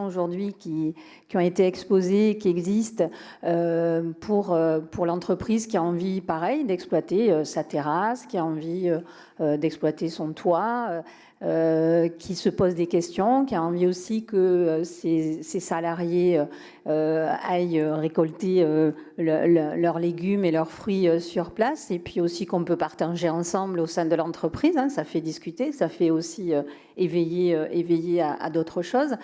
aujourd'hui qui ont été exposées, qui existent pour l'entreprise qui a envie, pareil, d'exploiter sa terrasse, qui a envie d'exploiter son toit, qui se pose des questions, qui a envie aussi que ses salariés aillent récolter leurs légumes et leurs fruits sur place, et puis aussi qu'on peut partager ensemble au sein de l'entreprise. Hein, ça fait discuter, ça fait aussi éveiller à d'autres choses.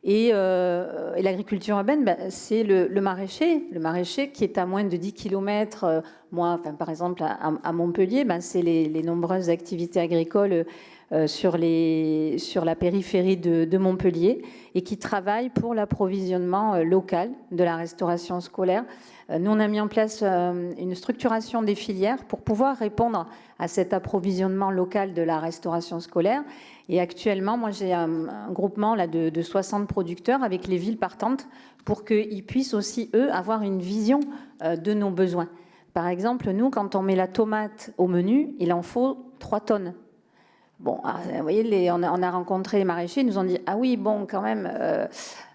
Et l'agriculture urbaine, c'est le maraîcher qui est à moins de 10 km. Par exemple, à Montpellier, c'est les nombreuses activités agricoles sur la périphérie de Montpellier et qui travaillent pour l'approvisionnement local de la restauration scolaire. Nous, on a mis en place une structuration des filières pour pouvoir répondre à cet approvisionnement local de la restauration scolaire. Et actuellement, moi, j'ai un groupement là, de 60 producteurs avec les villes partantes pour qu'ils puissent aussi, eux, avoir une vision de nos besoins. Par exemple, nous, quand on met la tomate au menu, il en faut 3 tonnes. Bon, vous voyez, on a rencontré les maraîchers, ils nous ont dit « Ah oui, bon, quand même,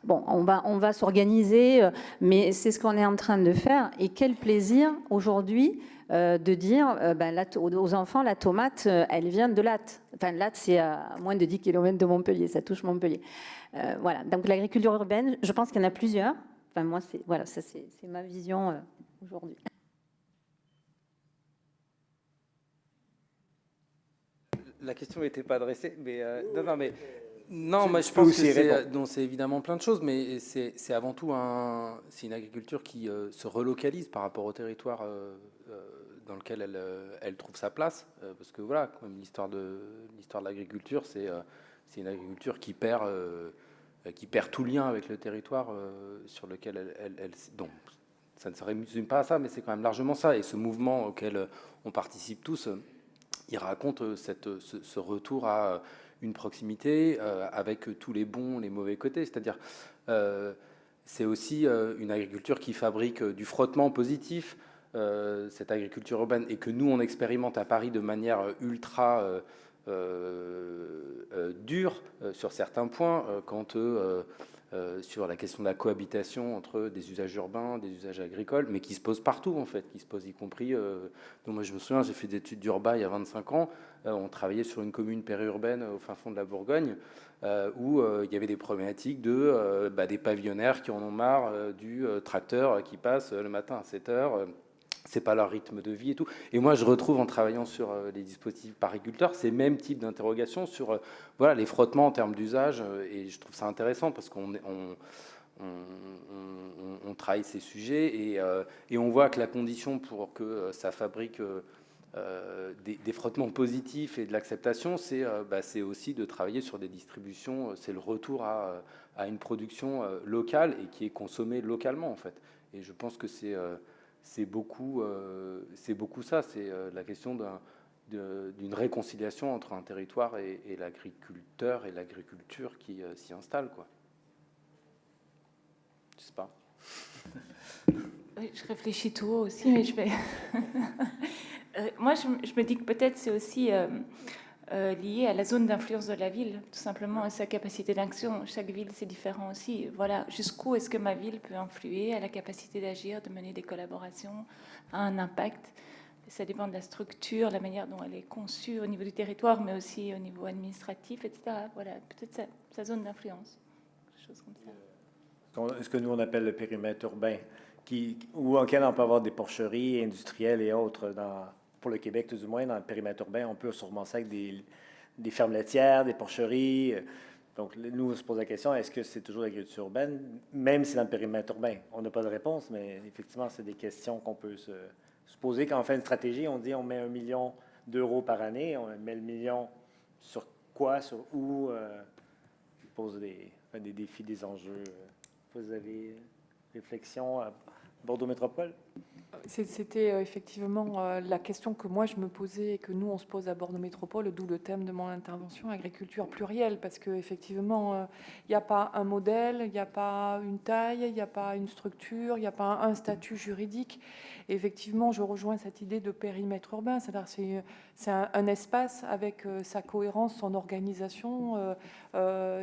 on va s'organiser, mais c'est ce qu'on est en train de faire. » Et quel plaisir aujourd'hui de dire aux enfants, la tomate, elle vient de Latte. Enfin, Latte, c'est à moins de 10 km de Montpellier, ça touche Montpellier. Voilà, donc l'agriculture urbaine, je pense qu'il y en a plusieurs. Enfin, moi, c'est ma vision aujourd'hui. La question n'était pas adressée, mais non, mais je pense que c'est évidemment plein de choses, mais c'est avant tout c'est une agriculture qui se relocalise par rapport au territoire dans lequel elle trouve sa place, parce que voilà, comme l'histoire de l'agriculture, c'est une agriculture qui perd tout lien avec le territoire sur lequel donc ça ne se résume pas à ça, mais c'est quand même largement ça, et ce mouvement auquel on participe tous. Il raconte ce retour à une proximité avec tous les bons, les mauvais côtés. C'est-à-dire, c'est aussi une agriculture qui fabrique du frottement positif, cette agriculture urbaine, et que nous, on expérimente à Paris de manière ultra dure sur certains points, sur la question de la cohabitation entre des usages urbains, des usages agricoles, mais qui se posent partout, en fait, qui se posent y compris... donc moi, je me souviens, j'ai fait des études d'urbain il y a 25 ans, on travaillait sur une commune périurbaine au fin fond de la Bourgogne, où il y avait des problématiques des pavillonnaires qui en ont marre du tracteur qui passe le matin à 7 heures, c'est pas leur rythme de vie et tout. Et moi, je retrouve en travaillant sur les dispositifs pariculteurs ces mêmes types d'interrogations sur les frottements en termes d'usage. Et je trouve ça intéressant parce qu'on travaille ces sujets et on voit que la condition pour que ça fabrique des frottements positifs et de l'acceptation, c'est aussi de travailler sur des distributions. C'est le retour à une production locale et qui est consommée localement, en fait. Et je pense que c'est beaucoup ça, c'est la question d'une réconciliation entre un territoire et l'agriculteur et l'agriculture qui s'y installe, quoi. Je sais pas. Oui, je réfléchis tout haut aussi, mais je vais... moi, je me dis que peut-être c'est aussi lié à la zone d'influence de la ville, tout simplement, à sa capacité d'action. Chaque ville, c'est différent aussi. Voilà, jusqu'où est-ce que ma ville peut influer à la capacité d'agir, de mener des collaborations, à un impact. Ça dépend de la structure, la manière dont elle est conçue au niveau du territoire, mais aussi au niveau administratif, etc. Voilà, peut-être sa zone d'influence, quelque chose comme ça. Ce que nous, on appelle le périmètre urbain, auquel on peut avoir des porcheries industrielles et autres pour le Québec, tout du moins, dans le périmètre urbain, on peut sûrement ça avec des fermes laitières, des porcheries. Donc, nous, on se pose la question, est-ce que c'est toujours l'agriculture urbaine, même si dans le périmètre urbain? On n'a pas de réponse, mais effectivement, c'est des questions qu'on peut se poser. Quand on fait une stratégie, on dit on met 1 million d'euros par année, on met le million sur quoi, sur où, qui pose des défis, des enjeux. Vous avez réflexion à Bordeaux Métropole? C'était effectivement la question que moi je me posais et que nous on se pose à Bordeaux Métropole, d'où le thème de mon intervention, agriculture plurielle, parce qu'effectivement il n'y a pas un modèle, il n'y a pas une taille, il n'y a pas une structure, il n'y a pas un statut juridique. Et effectivement, je rejoins cette idée de périmètre urbain, c'est-à-dire c'est un espace avec sa cohérence, son organisation,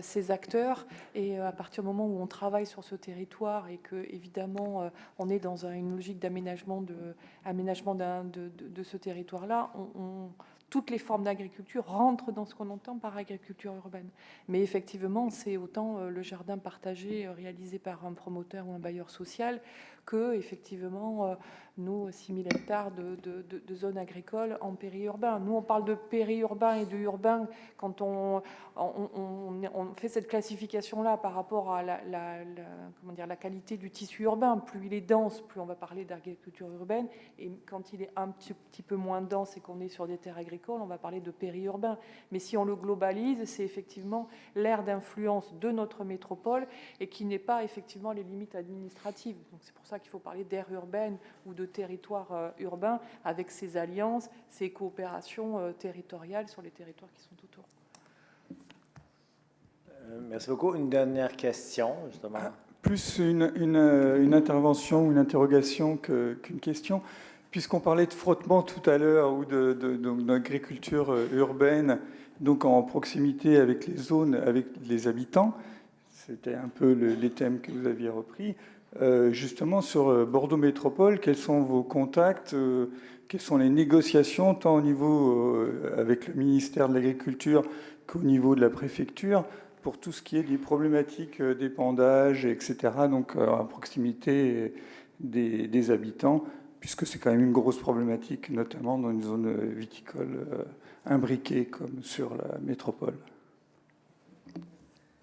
ses acteurs, et à partir du moment où on travaille sur ce territoire et que évidemment on est dans une logique d'aménagement de ce territoire-là, toutes les formes d'agriculture rentrent dans ce qu'on entend par agriculture urbaine. Mais effectivement, c'est autant le jardin partagé réalisé par un promoteur ou un bailleur social que, effectivement, nos 6000 hectares de zones agricoles en périurbain. Nous, on parle de périurbain et de urbain quand on fait cette classification-là par rapport à la qualité du tissu urbain. Plus il est dense, plus on va parler d'agriculture urbaine. Et quand il est un petit peu moins dense et qu'on est sur des terres agricoles, on va parler de périurbain. Mais si on le globalise, c'est effectivement l'aire d'influence de notre métropole et qui n'est pas effectivement les limites administratives. Donc c'est pour ça qu'il faut parler d'aire urbaine ou de territoire urbain avec ces alliances, ces coopérations territoriales sur les territoires qui sont autour. Merci beaucoup. Une dernière question, justement. Plus une intervention ou une interrogation qu'une question. Puisqu'on parlait de frottement tout à l'heure ou d'agriculture urbaine, donc en proximité avec les zones, avec les habitants, c'était un peu les thèmes que vous aviez repris. Justement, sur Bordeaux Métropole, quels sont vos contacts, quelles sont les négociations, tant au niveau avec le ministère de l'Agriculture qu'au niveau de la préfecture, pour tout ce qui est des problématiques d'épandage, etc., donc à proximité des habitants, puisque c'est quand même une grosse problématique, notamment dans une zone viticole imbriquée comme sur la métropole.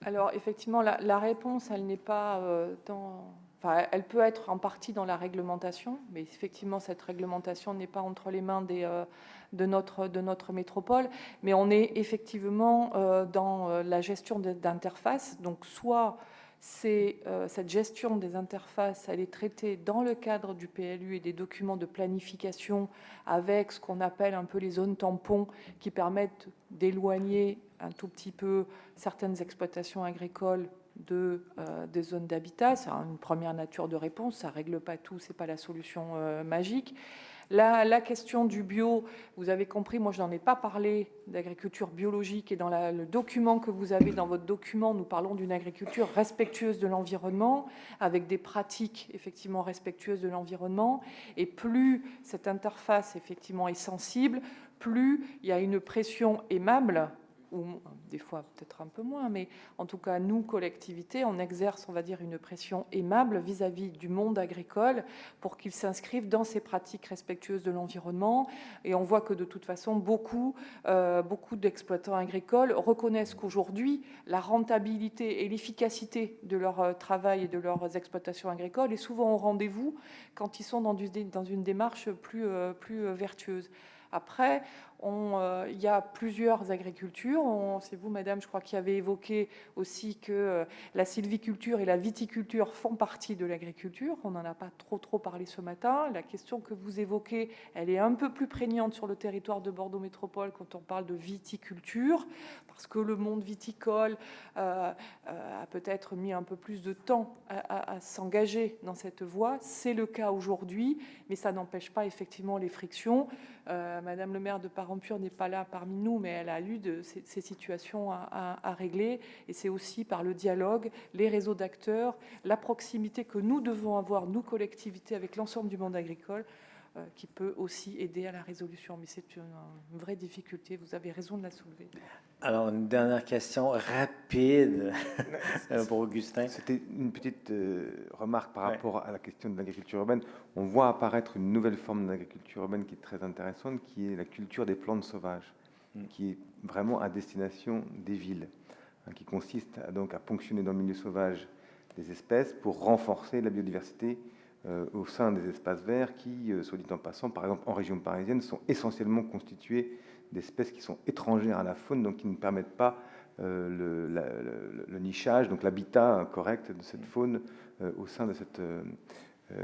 Alors effectivement, la réponse, elle n'est pas Enfin, elle peut être en partie dans la réglementation, mais effectivement, cette réglementation n'est pas entre les mains de notre métropole. Mais on est effectivement dans la gestion d'interfaces. Donc, soit cette gestion des interfaces, elle est traitée dans le cadre du PLU et des documents de planification avec ce qu'on appelle un peu les zones tampons qui permettent d'éloigner un tout petit peu certaines exploitations agricoles des zones d'habitat. C'est une première nature de réponse, ça ne règle pas tout, ce n'est pas la solution magique. La question du bio, vous avez compris, moi je n'en ai pas parlé d'agriculture biologique, et dans le document que vous avez dans votre document, nous parlons d'une agriculture respectueuse de l'environnement, avec des pratiques effectivement respectueuses de l'environnement, et plus cette interface effectivement est sensible, plus il y a une pression aimable, ou des fois peut-être un peu moins, mais en tout cas, nous, collectivités, on exerce, on va dire, une pression aimable vis-à-vis du monde agricole pour qu'il s'inscrive dans ces pratiques respectueuses de l'environnement. Et on voit que de toute façon, beaucoup d'exploitants agricoles reconnaissent qu'aujourd'hui, la rentabilité et l'efficacité de leur travail et de leurs exploitations agricoles est souvent au rendez-vous quand ils sont dans une démarche plus vertueuse. Après, il y a plusieurs agricultures. C'est vous, madame, je crois, qui avez évoqué aussi que la sylviculture et la viticulture font partie de l'agriculture. On n'en a pas trop parlé ce matin. La question que vous évoquez, elle est un peu plus prégnante sur le territoire de Bordeaux Métropole quand on parle de viticulture, parce que le monde viticole a peut-être mis un peu plus de temps à s'engager dans cette voie. C'est le cas aujourd'hui, mais ça n'empêche pas effectivement les frictions. Madame le maire de Parampure n'est pas là parmi nous, mais elle a eu ces situations à régler. Et c'est aussi par le dialogue, les réseaux d'acteurs, la proximité que nous devons avoir, nous, collectivités, avec l'ensemble du monde agricole, qui peut aussi aider à la résolution. Mais c'est une vraie difficulté, vous avez raison de la soulever. Alors, une dernière question rapide pour Augustin. C'était une petite remarque par rapport à la question de l'agriculture urbaine. On voit apparaître une nouvelle forme d'agriculture urbaine qui est très intéressante, qui est la culture des plantes sauvages, qui est vraiment à destination des villes, qui consiste donc à ponctionner dans le milieu sauvage des espèces pour renforcer la biodiversité au sein des espaces verts qui, soit dit en passant, par exemple en région parisienne, sont essentiellement constitués d'espèces qui sont étrangères à la faune, donc qui ne permettent pas le nichage, donc l'habitat correct de cette faune au sein de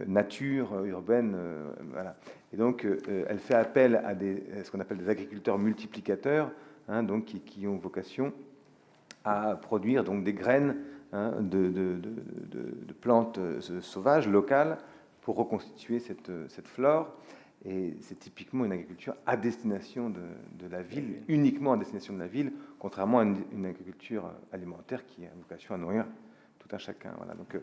nature urbaine. Voilà. Et donc, elle fait appel à ce qu'on appelle des agriculteurs multiplicateurs, hein, donc, qui ont vocation à produire donc, des graines, hein, de plantes sauvages, locales, pour reconstituer cette flore. Et c'est typiquement une agriculture à destination de la ville, uniquement à destination de la ville, contrairement à une agriculture alimentaire qui a vocation à nourrir tout un chacun. Voilà. Donc,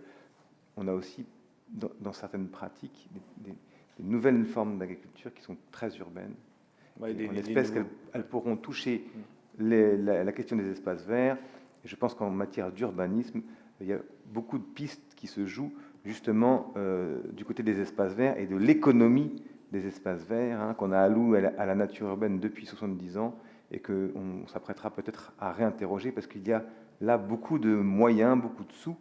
on a aussi, dans certaines pratiques, des nouvelles formes d'agriculture qui sont très urbaines. Ouais, en espèce qu'elles pourront toucher la question des espaces verts. Et je pense qu'en matière d'urbanisme, il y a beaucoup de pistes qui se jouent justement du côté des espaces verts et de l'économie des espaces verts, hein, qu'on a alloué à la nature urbaine depuis 70 ans et qu'on s'apprêtera peut-être à réinterroger parce qu'il y a là beaucoup de moyens, beaucoup de sous.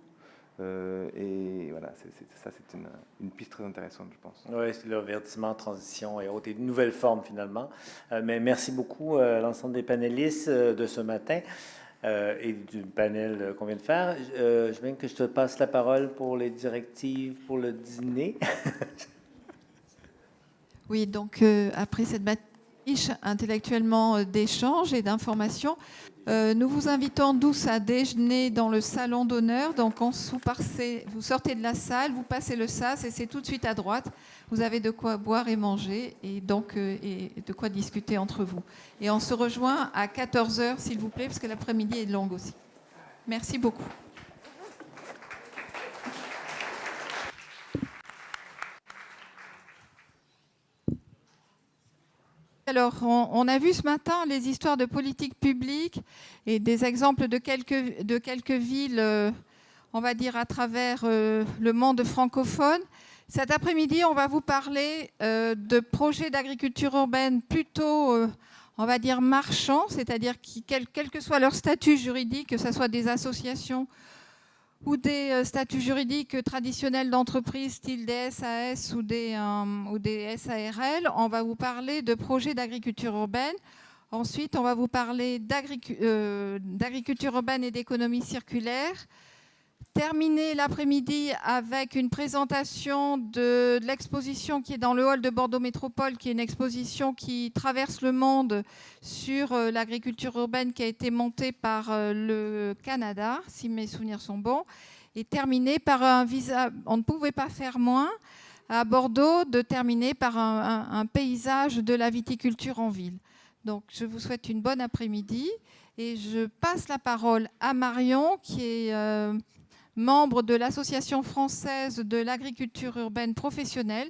Et voilà, c'est une piste très intéressante, je pense. Oui, c'est le verdissement, transition et autres, et de nouvelles formes finalement. Mais merci beaucoup à l'ensemble des panélistes de ce matin et du panel qu'on vient de faire. Je veux bien que je te passe la parole pour les directives pour le dîner. Oui, donc après cette riche intellectuellement d'échanges et d'informations, nous vous invitons tous à déjeuner dans le salon d'honneur. Donc vous sortez de la salle, vous passez le sas et c'est tout de suite à droite. Vous avez de quoi boire et manger et donc et de quoi discuter entre vous. Et on se rejoint à 14h s'il vous plaît, parce que l'après-midi est longue aussi. Merci beaucoup. Alors, on a vu ce matin les histoires de politique publique et des exemples de quelques villes, on va dire, à travers le monde francophone. Cet après-midi, on va vous parler de projets d'agriculture urbaine plutôt, on va dire, marchands, c'est-à-dire quel que soit leur statut juridique, que ce soit des associations ou des statuts juridiques traditionnels d'entreprise, style des SAS ou des SARL. On va vous parler de projets d'agriculture urbaine. Ensuite, on va vous parler d'agriculture urbaine et d'économie circulaire. Terminer l'après-midi avec une présentation de l'exposition qui est dans le hall de Bordeaux Métropole, qui est une exposition qui traverse le monde sur l'agriculture urbaine qui a été montée par le Canada, si mes souvenirs sont bons, et terminer par un visa. On ne pouvait pas faire moins à Bordeaux de terminer par un paysage de la viticulture en ville. Donc, je vous souhaite une bonne après-midi et je passe la parole à Marion, qui est membre de l'Association française de l'agriculture urbaine professionnelle.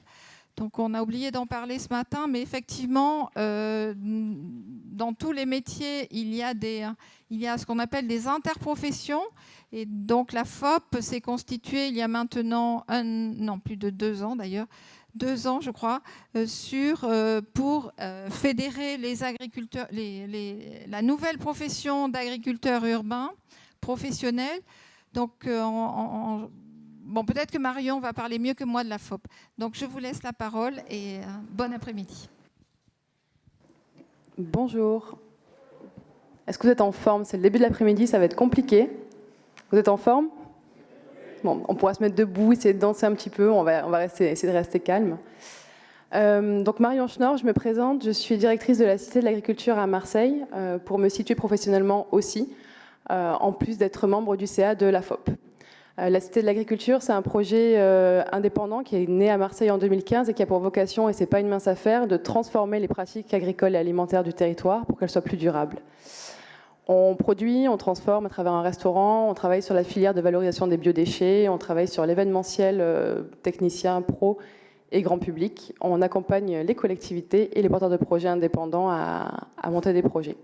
Donc, on a oublié d'en parler ce matin, mais effectivement, dans tous les métiers, il y a ce qu'on appelle des interprofessions. Et donc, la FOP s'est constituée il y a maintenant plus de 2 ans d'ailleurs, 2 ans, je crois, pour fédérer les agriculteurs, la nouvelle profession d'agriculteur urbain professionnel. Donc, peut-être que Marion va parler mieux que moi de la FOP. Donc, je vous laisse la parole et bon après-midi. Bonjour. Est-ce que vous êtes en forme? C'est le début de l'après-midi, ça va être compliqué. Vous êtes en forme? Bon, on pourra se mettre debout, essayer de danser un petit peu. On va essayer de rester calme. Donc, Marion Schnorr, je me présente. Je suis directrice de la Cité de l'Agriculture à Marseille, pour me situer professionnellement aussi, en plus d'être membre du CA de la FOP. La Cité de l'Agriculture, c'est un projet indépendant qui est né à Marseille en 2015 et qui a pour vocation, et ce n'est pas une mince affaire, de transformer les pratiques agricoles et alimentaires du territoire pour qu'elles soient plus durables. On produit, on transforme à travers un restaurant, on travaille sur la filière de valorisation des biodéchets, on travaille sur l'événementiel technicien, pro et grand public. On accompagne les collectivités et les porteurs de projets indépendants à monter des projets.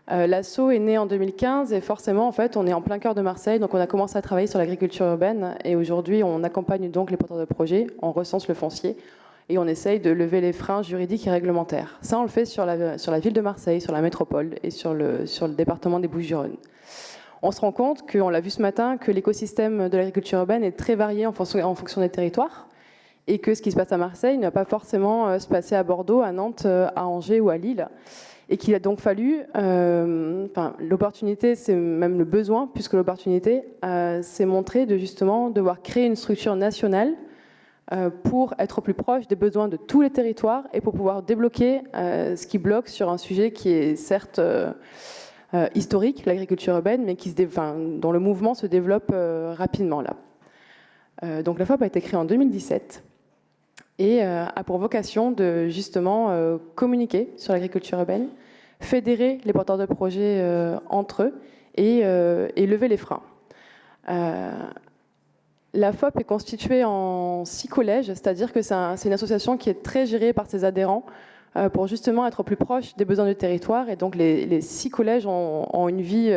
L'asso est né en 2015 et forcément, en fait, on est en plein cœur de Marseille, donc on a commencé à travailler sur l'agriculture urbaine et aujourd'hui, on accompagne donc les porteurs de projets, on recense le foncier et on essaye de lever les freins juridiques et réglementaires. Ça, on le fait sur la ville de Marseille, sur la métropole et sur le département des Bouches-du-Rhône. On se rend compte, on l'a vu ce matin, que l'écosystème de l'agriculture urbaine est très varié en fonction des territoires et que ce qui se passe à Marseille ne va pas forcément se passer à Bordeaux, à Nantes, à Angers ou à Lille. Et qu'il a donc fallu, l'opportunité, c'est même le besoin, puisque l'opportunité, c'est montrer de justement devoir créer une structure nationale pour être au plus proche des besoins de tous les territoires et pour pouvoir débloquer ce qui bloque sur un sujet qui est certes historique, l'agriculture urbaine, mais dont le mouvement se développe rapidement là. Donc la FOP a été créée en 2017 et a pour vocation de justement communiquer sur l'agriculture urbaine, fédérer les porteurs de projets entre eux et lever les freins. La FOP est constituée en 6 collèges, c'est-à-dire que c'est une association qui est très gérée par ses adhérents pour justement être au plus proche des besoins du territoire. Et donc les 6 collèges ont une vie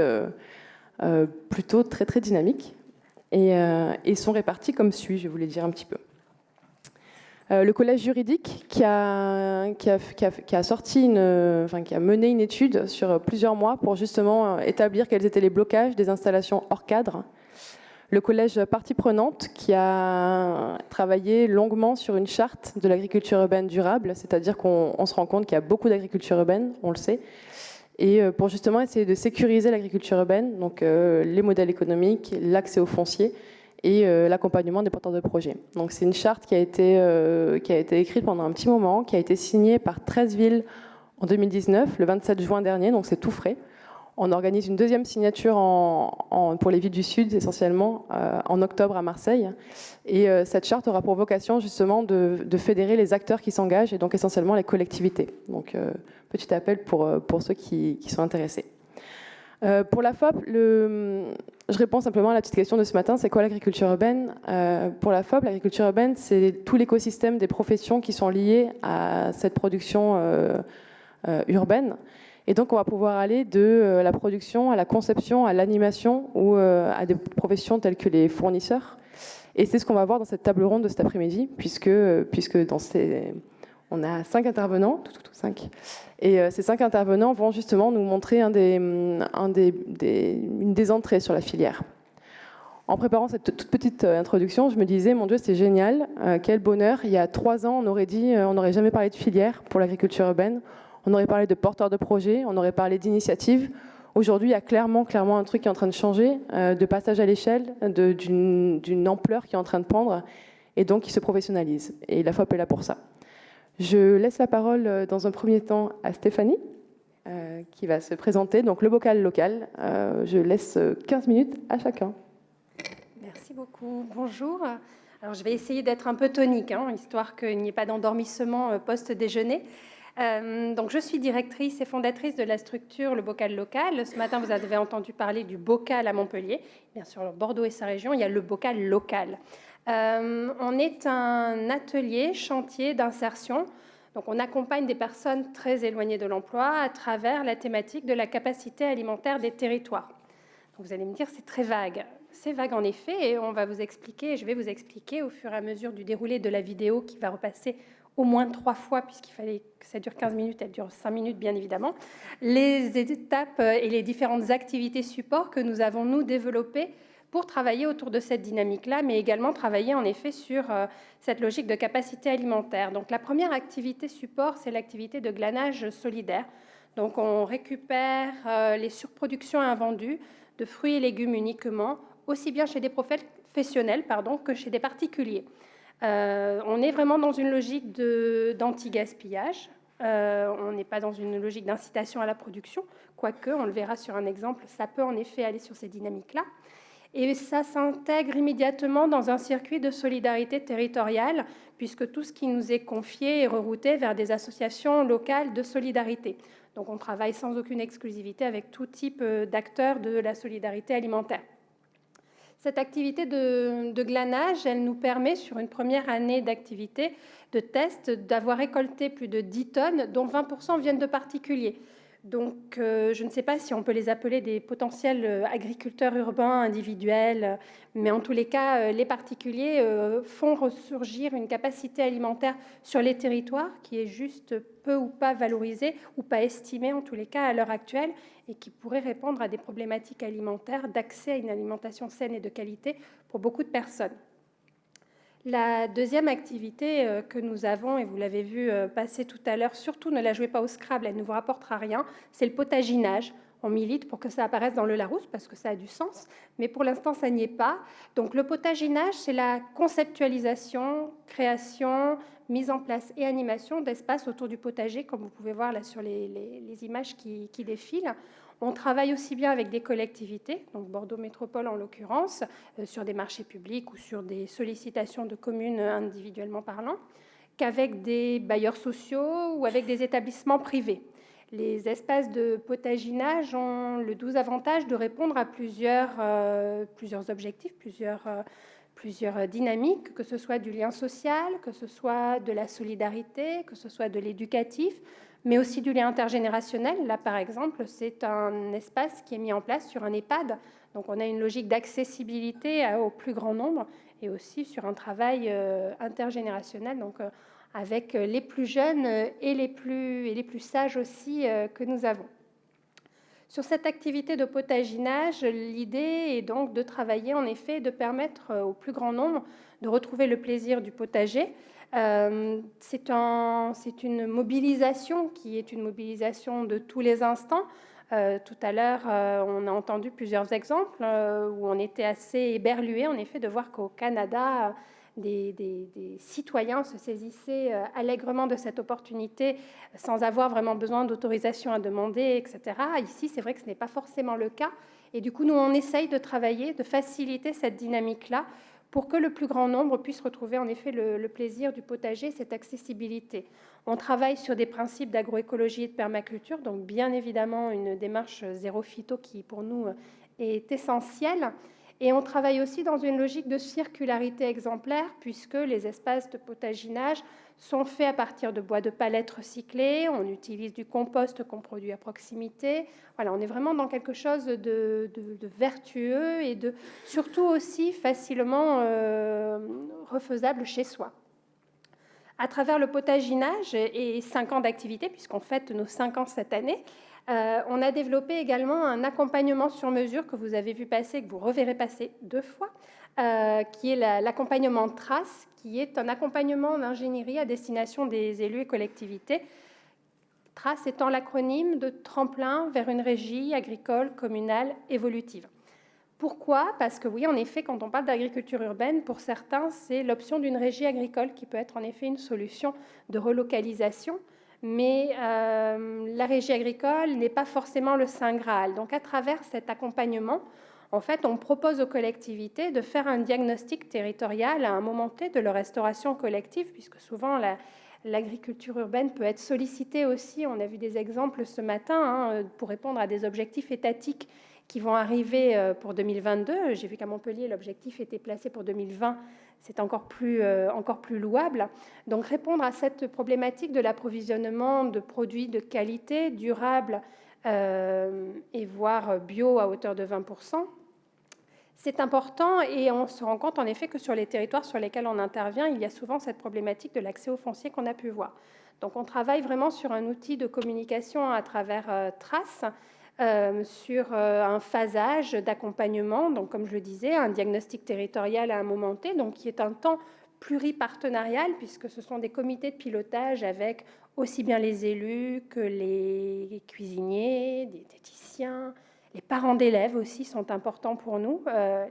plutôt très très dynamique et sont répartis comme suit, je vais vous les dire un petit peu. Le collège juridique qui a mené une étude sur plusieurs mois pour justement établir quels étaient les blocages des installations hors cadre. Le collège partie prenante qui a travaillé longuement sur une charte de l'agriculture urbaine durable, c'est-à-dire qu'on se rend compte qu'il y a beaucoup d'agriculture urbaine, on le sait, et pour justement essayer de sécuriser l'agriculture urbaine, donc les modèles économiques, l'accès au foncier et l'accompagnement des porteurs de projets. Donc c'est une charte qui a été écrite pendant un petit moment, qui a été signée par 13 villes en 2019, le 27 juin dernier, donc c'est tout frais. On organise une deuxième signature pour les villes du Sud, essentiellement, en octobre à Marseille. Et cette charte aura pour vocation, justement, de fédérer les acteurs qui s'engagent, et donc essentiellement les collectivités. Donc, petit appel pour ceux qui sont intéressés. Pour la FOP, je réponds simplement à la petite question de ce matin, c'est quoi l'agriculture urbaine ? Pour la FOP, l'agriculture urbaine, c'est tout l'écosystème des professions qui sont liées à cette production urbaine. Et donc, on va pouvoir aller de la production à la conception, à l'animation ou à des professions telles que les fournisseurs. Et c'est ce qu'on va voir dans cette table ronde de cet après-midi, puisque on a 5 intervenants, 5. Et ces 5 intervenants vont justement nous montrer une des entrées sur la filière. En préparant cette toute petite introduction, je me disais, mon Dieu, c'est génial, quel bonheur. Il y a 3 ans, on n'aurait jamais parlé de filière pour l'agriculture urbaine. On aurait parlé de porteurs de projets, on aurait parlé d'initiatives. Aujourd'hui, il y a clairement un truc qui est en train de changer, de passage à l'échelle, d'une ampleur qui est en train de prendre, et donc qui se professionnalise. Et la FOP est là pour ça. Je laisse la parole dans un premier temps à Stéphanie, qui va se présenter. Donc le bocal local, je laisse 15 minutes à chacun. Merci beaucoup. Bonjour. Alors je vais essayer d'être un peu tonique, histoire qu'il n'y ait pas d'endormissement post-déjeuner. Donc, je suis directrice et fondatrice de la structure Le Bocal Local. Ce matin, vous avez entendu parler du bocal à Montpellier. Bien sûr, Bordeaux et sa région, il y a le bocal local. On est un atelier, chantier d'insertion. Donc, on accompagne des personnes très éloignées de l'emploi à travers la thématique de la capacité alimentaire des territoires. Donc, vous allez me dire, c'est très vague. C'est vague en effet, et je vais vous expliquer au fur et à mesure du déroulé de la vidéo qui va repasser au moins 3 fois, puisqu'il fallait que ça dure 15 minutes, elle dure 5 minutes, bien évidemment, les étapes et les différentes activités support que nous avons, nous, développées pour travailler autour de cette dynamique-là, mais également travailler, en effet, sur cette logique de capacité alimentaire. Donc, la première activité support, c'est l'activité de glanage solidaire. Donc, on récupère les surproductions invendues de fruits et légumes uniquement, aussi bien chez des professionnels que chez des particuliers. On est vraiment dans une logique d'anti-gaspillage. On n'est pas dans une logique d'incitation à la production, quoique, on le verra sur un exemple, ça peut en effet aller sur ces dynamiques-là. Et ça s'intègre immédiatement dans un circuit de solidarité territoriale, puisque tout ce qui nous est confié est rerouté vers des associations locales de solidarité. Donc on travaille sans aucune exclusivité avec tout type d'acteurs de la solidarité alimentaire. Cette activité de glanage, elle nous permet, sur une première année d'activité, de test, d'avoir récolté plus de 10 tonnes, dont 20% viennent de particuliers. Donc, je ne sais pas si on peut les appeler des potentiels agriculteurs urbains individuels, mais en tous les cas, les particuliers font ressurgir une capacité alimentaire sur les territoires qui est juste peu ou pas valorisée, ou pas estimée en tous les cas à l'heure actuelle, et qui pourrait répondre à des problématiques alimentaires d'accès à une alimentation saine et de qualité pour beaucoup de personnes. La deuxième activité que nous avons, et vous l'avez vu passer tout à l'heure, surtout ne la jouez pas au Scrabble, elle ne vous rapportera rien, c'est le potaginage. On milite pour que ça apparaisse dans le Larousse parce que ça a du sens, mais pour l'instant, ça n'y est pas. Donc le potaginage, c'est la conceptualisation, création, mise en place et animation d'espaces autour du potager, comme vous pouvez voir là sur les images qui défilent. On travaille aussi bien avec des collectivités, donc Bordeaux Métropole en l'occurrence, sur des marchés publics ou sur des sollicitations de communes individuellement parlant, qu'avec des bailleurs sociaux ou avec des établissements privés. Les espaces de potaginage ont le doux avantage de répondre à plusieurs objectifs, plusieurs dynamiques, que ce soit du lien social, que ce soit de la solidarité, que ce soit de l'éducatif, mais aussi du lien intergénérationnel. Là, par exemple, c'est un espace qui est mis en place sur un EHPAD. Donc, on a une logique d'accessibilité au plus grand nombre et aussi sur un travail intergénérationnel, donc avec les plus jeunes et les plus sages aussi que nous avons. Sur cette activité de potaginage, l'idée est donc de travailler, en effet, de permettre au plus grand nombre de retrouver le plaisir du potager. C'est une mobilisation qui est une mobilisation de tous les instants. Tout à l'heure, on a entendu plusieurs exemples où on était assez éberlués, en effet, de voir qu'au Canada, des citoyens se saisissaient allègrement de cette opportunité sans avoir vraiment besoin d'autorisation à demander, etc. Ici, c'est vrai que ce n'est pas forcément le cas. Et du coup, nous, on essaye de travailler, de faciliter cette dynamique-là pour que le plus grand nombre puisse retrouver en effet le plaisir du potager, cette accessibilité. On travaille sur des principes d'agroécologie et de permaculture, donc bien évidemment une démarche zéro phyto qui pour nous est essentielle. Et on travaille aussi dans une logique de circularité exemplaire, puisque les espaces de potaginage sont faits à partir de bois de palette recyclés, on utilise du compost qu'on produit à proximité. Voilà, on est vraiment dans quelque chose de vertueux et de surtout aussi facilement refaisable chez soi. À travers le potaginage et 5 ans d'activité, puisqu'on fête nos 5 ans cette année, on a développé également un accompagnement sur mesure que vous avez vu passer, que vous reverrez passer 2 fois, qui est l'accompagnement TRACE, qui est un accompagnement d'ingénierie à destination des élus et collectivités. TRACE étant l'acronyme de Tremplin vers une régie agricole communale évolutive. Pourquoi ? Parce que oui, en effet, quand on parle d'agriculture urbaine, pour certains, c'est l'option d'une régie agricole qui peut être en effet une solution de relocalisation. Mais la régie agricole n'est pas forcément le Saint Graal. Donc, à travers cet accompagnement, en fait, on propose aux collectivités de faire un diagnostic territorial à un moment T de leur restauration collective, puisque souvent l'agriculture urbaine peut être sollicitée aussi. On a vu des exemples ce matin pour répondre à des objectifs étatiques qui vont arriver pour 2022. J'ai vu qu'à Montpellier, l'objectif était placé pour 2020. C'est encore plus louable. Donc, répondre à cette problématique de l'approvisionnement de produits de qualité, durables et voire bio à hauteur de 20%, c'est important et on se rend compte en effet que sur les territoires sur lesquels on intervient, il y a souvent cette problématique de l'accès au foncier qu'on a pu voir. Donc, on travaille vraiment sur un outil de communication à travers TRACE, sur un phasage d'accompagnement, donc comme je le disais, un diagnostic territorial à un moment T, donc qui est un temps pluripartenarial, puisque ce sont des comités de pilotage avec aussi bien les élus que les cuisiniers, des diététiciens, les parents d'élèves aussi sont importants pour nous,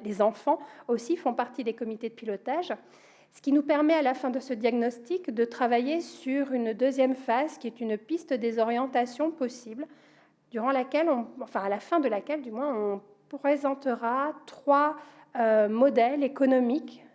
les enfants aussi font partie des comités de pilotage, ce qui nous permet à la fin de ce diagnostic de travailler sur une deuxième phase qui est une piste des orientations possibles, durant laquelle, à la fin de laquelle, du moins, on présentera 3 modèles économiques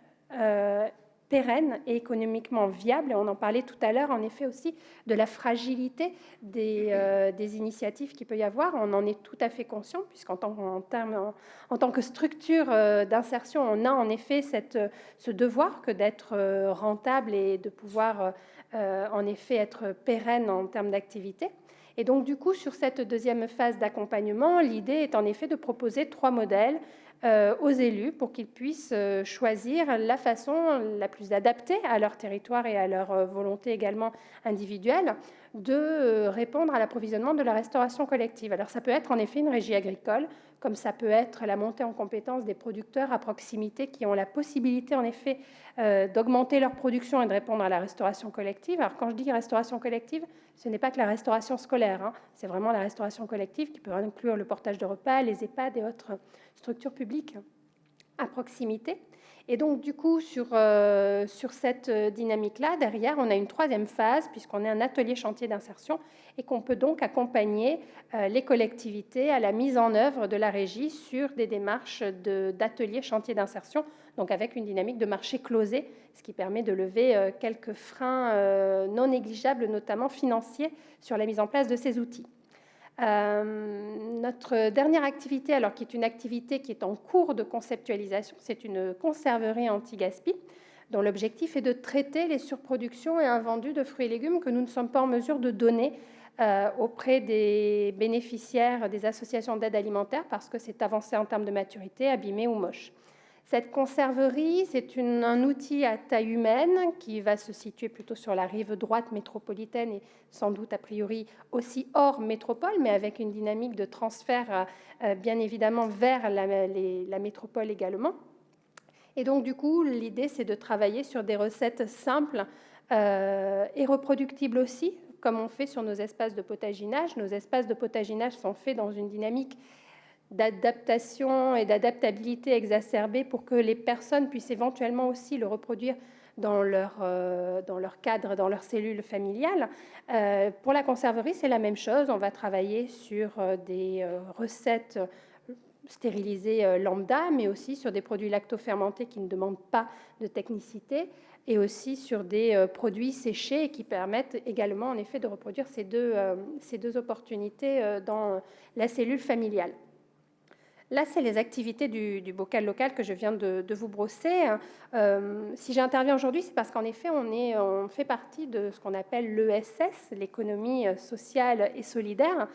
pérennes et économiquement viables. Et on en parlait tout à l'heure, en effet, aussi de la fragilité des initiatives qu'il peut y avoir. On en est tout à fait conscient, puisqu'en tant que structure d'insertion, on a en effet ce devoir que d'être rentable et de pouvoir, en effet, être pérenne en termes d'activité. Et donc, du coup, sur cette deuxième phase d'accompagnement, l'idée est en effet de proposer 3 modèles aux élus pour qu'ils puissent choisir la façon la plus adaptée à leur territoire et à leur volonté également individuelle de répondre à l'approvisionnement de la restauration collective. Alors, ça peut être en effet une régie agricole, comme ça peut être la montée en compétence des producteurs à proximité qui ont la possibilité, en effet, d'augmenter leur production et de répondre à la restauration collective. Alors, quand je dis restauration collective, ce n'est pas que la restauration scolaire, hein, c'est vraiment la restauration collective qui peut inclure le portage de repas, les EHPAD et autres structures publiques à proximité. Et donc, du coup, sur cette dynamique-là, derrière, on a une troisième phase, puisqu'on est un atelier chantier d'insertion et qu'on peut donc accompagner les collectivités à la mise en œuvre de la régie sur des démarches d'atelier chantier d'insertion, donc avec une dynamique de marché closé, ce qui permet de lever quelques freins non négligeables, notamment financiers, sur la mise en place de ces outils. Notre dernière activité, alors qui est une activité qui est en cours de conceptualisation, c'est une conserverie anti-gaspi, dont l'objectif est de traiter les surproductions et invendus de fruits et légumes que nous ne sommes pas en mesure de donner auprès des bénéficiaires des associations d'aide alimentaire parce que c'est avancé en termes de maturité, abîmé ou moche. Cette conserverie, c'est un outil à taille humaine qui va se situer plutôt sur la rive droite métropolitaine et sans doute a priori aussi hors métropole, mais avec une dynamique de transfert bien évidemment vers la métropole également. Et donc du coup, l'idée c'est de travailler sur des recettes simples et reproductibles aussi, comme on fait sur nos espaces de potaginage. Nos espaces de potaginage sont faits dans une dynamique d'adaptation et d'adaptabilité exacerbée pour que les personnes puissent éventuellement aussi le reproduire dans leur cadre, dans leur cellule familiale. Pour la conserverie, c'est la même chose. On va travailler sur des recettes stérilisées lambda, mais aussi sur des produits lactofermentés qui ne demandent pas de technicité, et aussi sur des produits séchés qui permettent également, en effet, de reproduire ces deux opportunités dans la cellule familiale. Là, c'est les activités du bocal local que je viens de vous brosser. Si j'interviens aujourd'hui, c'est parce qu'en effet, on fait partie de ce qu'on appelle l'ESS, l'économie sociale et solidaire,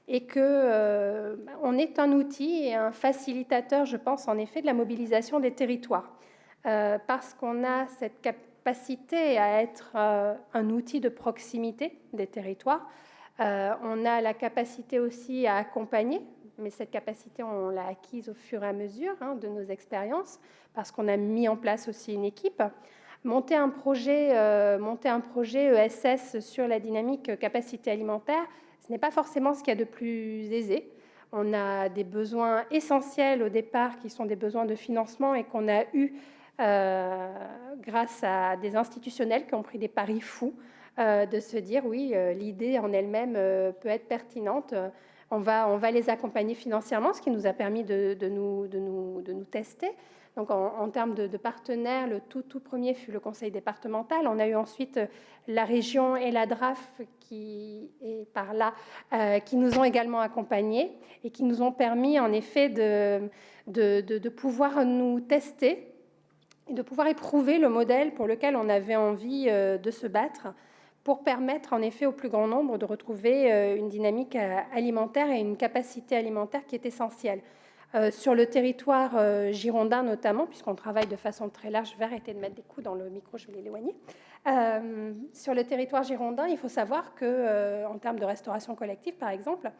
et qu'on est un outil et un facilitateur, je pense, en effet, de la mobilisation des territoires. Parce qu'on a cette capacité à être un outil de proximité des territoires. On a la capacité aussi à accompagner, mais cette capacité, on l'a acquise au fur et à mesure de nos expériences, parce qu'on a mis en place aussi une équipe. Monter un projet ESS sur la dynamique capacité alimentaire, ce n'est pas forcément ce qu'il y a de plus aisé. On a des besoins essentiels au départ, qui sont des besoins de financement et qu'on a eu grâce à des institutionnels qui ont pris des paris fous, de se dire, oui, l'idée en elle-même peut être pertinente. On va les accompagner financièrement, ce qui nous a permis de nous tester. Donc, en termes de partenaires, le tout premier fut le conseil départemental. On a eu ensuite la région et la DRAF qui nous ont également accompagnés et qui nous ont permis, en effet, de pouvoir nous tester et de pouvoir éprouver le modèle pour lequel on avait envie de se battre, pour permettre en effet au plus grand nombre de retrouver une dynamique alimentaire et une capacité alimentaire qui est essentielle. Sur le territoire girondin notamment, puisqu'on travaille de façon très large, je vais arrêter de mettre des coups dans le micro, je vais l'éloigner. Sur le territoire girondin, il faut savoir qu'en termes de restauration collective, par exemple,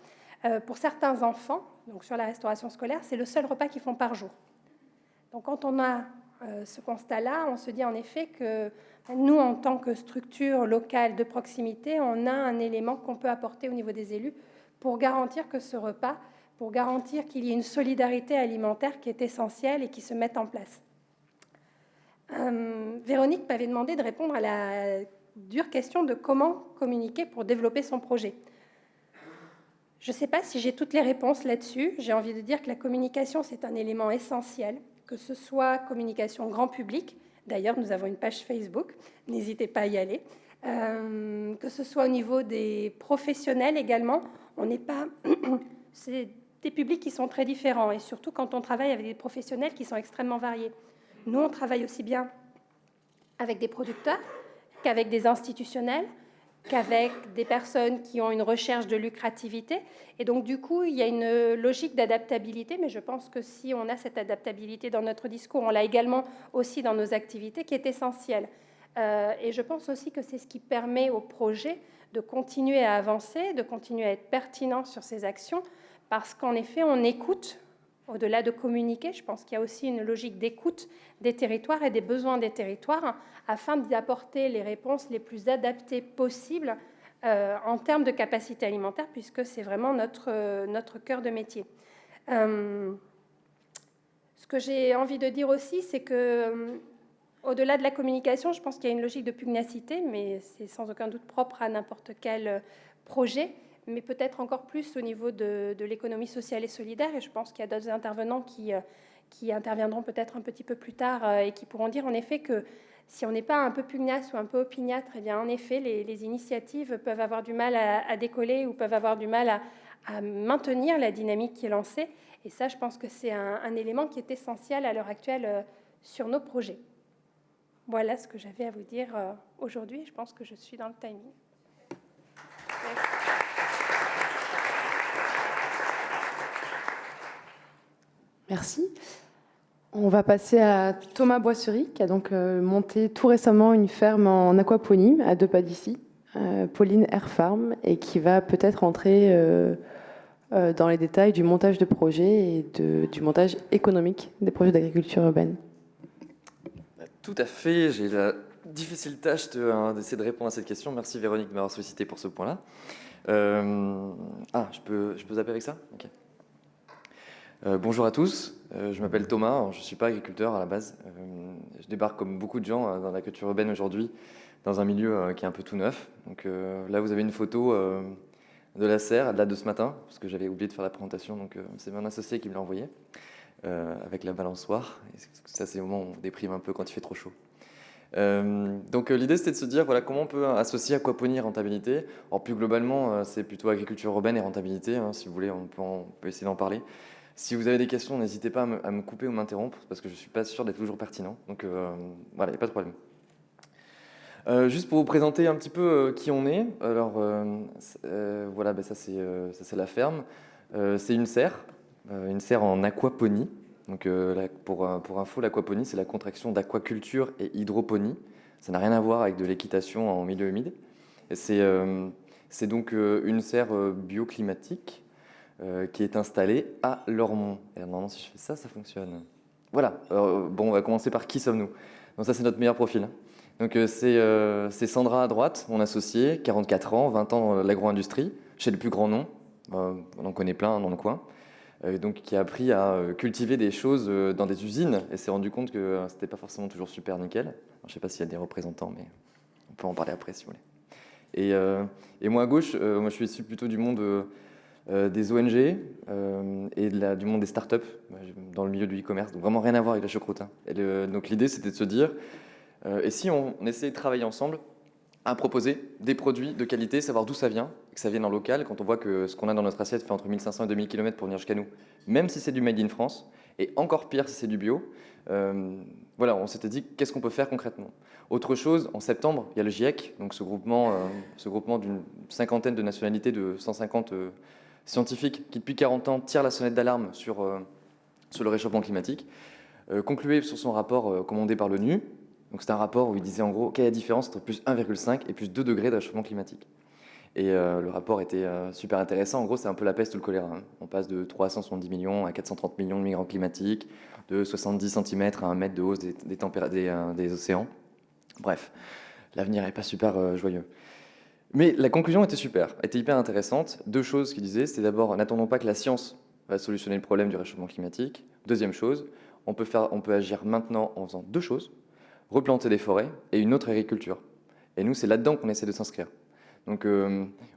pour certains enfants, donc sur la restauration scolaire, c'est le seul repas qu'ils font par jour. Donc quand on a ce constat-là, on se dit en effet que nous, en tant que structure locale de proximité, on a un élément qu'on peut apporter au niveau des élus pour garantir que ce repas, pour garantir qu'il y ait une solidarité alimentaire qui est essentielle et qui se mette en place. Véronique m'avait demandé de répondre à la dure question de comment communiquer pour développer son projet. Je ne sais pas si j'ai toutes les réponses là-dessus. J'ai envie de dire que la communication, c'est un élément essentiel, que ce soit communication grand public. D'ailleurs, nous avons une page Facebook, n'hésitez pas à y aller. Que ce soit au niveau des professionnels également, on n'est pas... C'est des publics qui sont très différents, et surtout quand on travaille avec des professionnels qui sont extrêmement variés. Nous, on travaille aussi bien avec des producteurs qu'avec des institutionnels, qu'avec des personnes qui ont une recherche de lucrativité. Et donc, du coup, il y a une logique d'adaptabilité, mais je pense que si on a cette adaptabilité dans notre discours, on l'a également aussi dans nos activités, qui est essentielle. Et je pense aussi que c'est ce qui permet au projet de continuer à avancer, de continuer à être pertinent sur ses actions, parce qu'en effet, on écoute Au-delà de communiquer, je pense qu'il y a aussi une logique d'écoute des territoires et des besoins des territoires afin d'y apporter les réponses les plus adaptées possibles en termes de capacité alimentaire, puisque c'est vraiment notre cœur de métier. Ce que j'ai envie de dire aussi, c'est que au-delà de la communication, je pense qu'il y a une logique de pugnacité, mais c'est sans aucun doute propre à n'importe quel projet, mais peut-être encore plus au niveau de l'économie sociale et solidaire. Et je pense qu'il y a d'autres intervenants qui interviendront peut-être un petit peu plus tard et qui pourront dire en effet que si on n'est pas un peu pugnace ou un peu opiniâtre, eh bien en effet, les initiatives peuvent avoir du mal à décoller ou peuvent avoir du mal à maintenir la dynamique qui est lancée. Et ça, je pense que c'est un élément qui est essentiel à l'heure actuelle sur nos projets. Voilà ce que j'avais à vous dire aujourd'hui. Je pense que je suis dans le timing. Merci. Merci. On va passer à Thomas Boisserie, qui a donc monté tout récemment une ferme en aquaponie à 2 pas d'ici, Pauline Air Farm, et qui va peut-être entrer dans les détails du montage de projets et du montage économique des projets d'agriculture urbaine. Tout à fait, j'ai la difficile tâche d'essayer de répondre à cette question. Merci Véronique de m'avoir sollicité pour ce point-là. Je peux zapper avec ça? Okay. Bonjour à tous, je m'appelle Thomas, je ne suis pas agriculteur à la base. Je débarque comme beaucoup de gens dans la culture urbaine aujourd'hui, dans un milieu qui est un peu tout neuf. Donc là, vous avez une photo de la serre, elle date de ce matin, parce que j'avais oublié de faire la présentation, donc c'est mon associé qui me l'a envoyé, avec la balançoire. Et ça, c'est le moment où on déprime un peu quand il fait trop chaud. Donc l'idée, c'était de se dire voilà, comment on peut associer aquaponie et rentabilité. Alors plus globalement, c'est plutôt agriculture urbaine et rentabilité, hein, si vous voulez, on peut essayer d'en parler. Si vous avez des questions, n'hésitez pas à me couper ou m'interrompre, parce que je ne suis pas sûr d'être toujours pertinent. Donc voilà, il n'y a pas de problème. Juste pour vous présenter un petit peu qui on est. Alors voilà, ça c'est la ferme. C'est une serre en aquaponie. Donc pour info, l'aquaponie, c'est la contraction d'aquaculture et hydroponie. Ça n'a rien à voir avec de l'équitation en milieu humide. C'est donc une serre bioclimatique qui est installée à Lormont. Et normalement, si je fais ça, ça fonctionne. Voilà. Bon, on va commencer par qui sommes-nous. Donc ça, c'est notre meilleur profil. Donc c'est Sandra à droite, mon associée, 44 ans, 20 ans dans l'agro-industrie, chez le plus grand nom. On en connaît plein dans le coin. Donc qui a appris à cultiver des choses dans des usines et s'est rendu compte que c'était pas forcément toujours super nickel. Alors, je sais pas s'il y a des représentants, mais on peut en parler après si vous voulez. Et moi à gauche, moi je suis issu plutôt du monde des ONG et du monde des startups dans le milieu du e-commerce, donc vraiment rien à voir avec la choucroute. Donc l'idée c'était de se dire, et si on essayait de travailler ensemble à proposer des produits de qualité, savoir d'où ça vient, que ça vienne en local, quand on voit que ce qu'on a dans notre assiette fait entre 1500 et 2000 km pour venir jusqu'à nous, même si c'est du made in France, et encore pire si c'est du bio, voilà, on s'était dit qu'est-ce qu'on peut faire concrètement. Autre chose, en septembre, il y a le GIEC, donc ce groupement d'une cinquantaine de nationalités de 150 scientifiques qui depuis 40 ans tirent la sonnette d'alarme sur le réchauffement climatique, concluait sur son rapport commandé par l'ONU. Donc c'est un rapport où il disait en gros quelle est la différence entre plus 1,5 et plus 2 degrés de réchauffement climatique. Et le rapport était super intéressant. En gros, c'est un peu la peste ou le choléra. Hein. On passe de 370 millions à 430 millions de migrants climatiques, de 70 cm à 1 mètre de hausse des océans. Bref, l'avenir n'est pas super joyeux. Mais la conclusion était super, était hyper intéressante. 2 choses qu'il disait, c'est d'abord, n'attendons pas que la science va solutionner le problème du réchauffement climatique. Deuxième chose, on peut agir maintenant en faisant 2 choses. Replanter des forêts et une autre agriculture. Et nous, c'est là-dedans qu'on essaie de s'inscrire. Donc,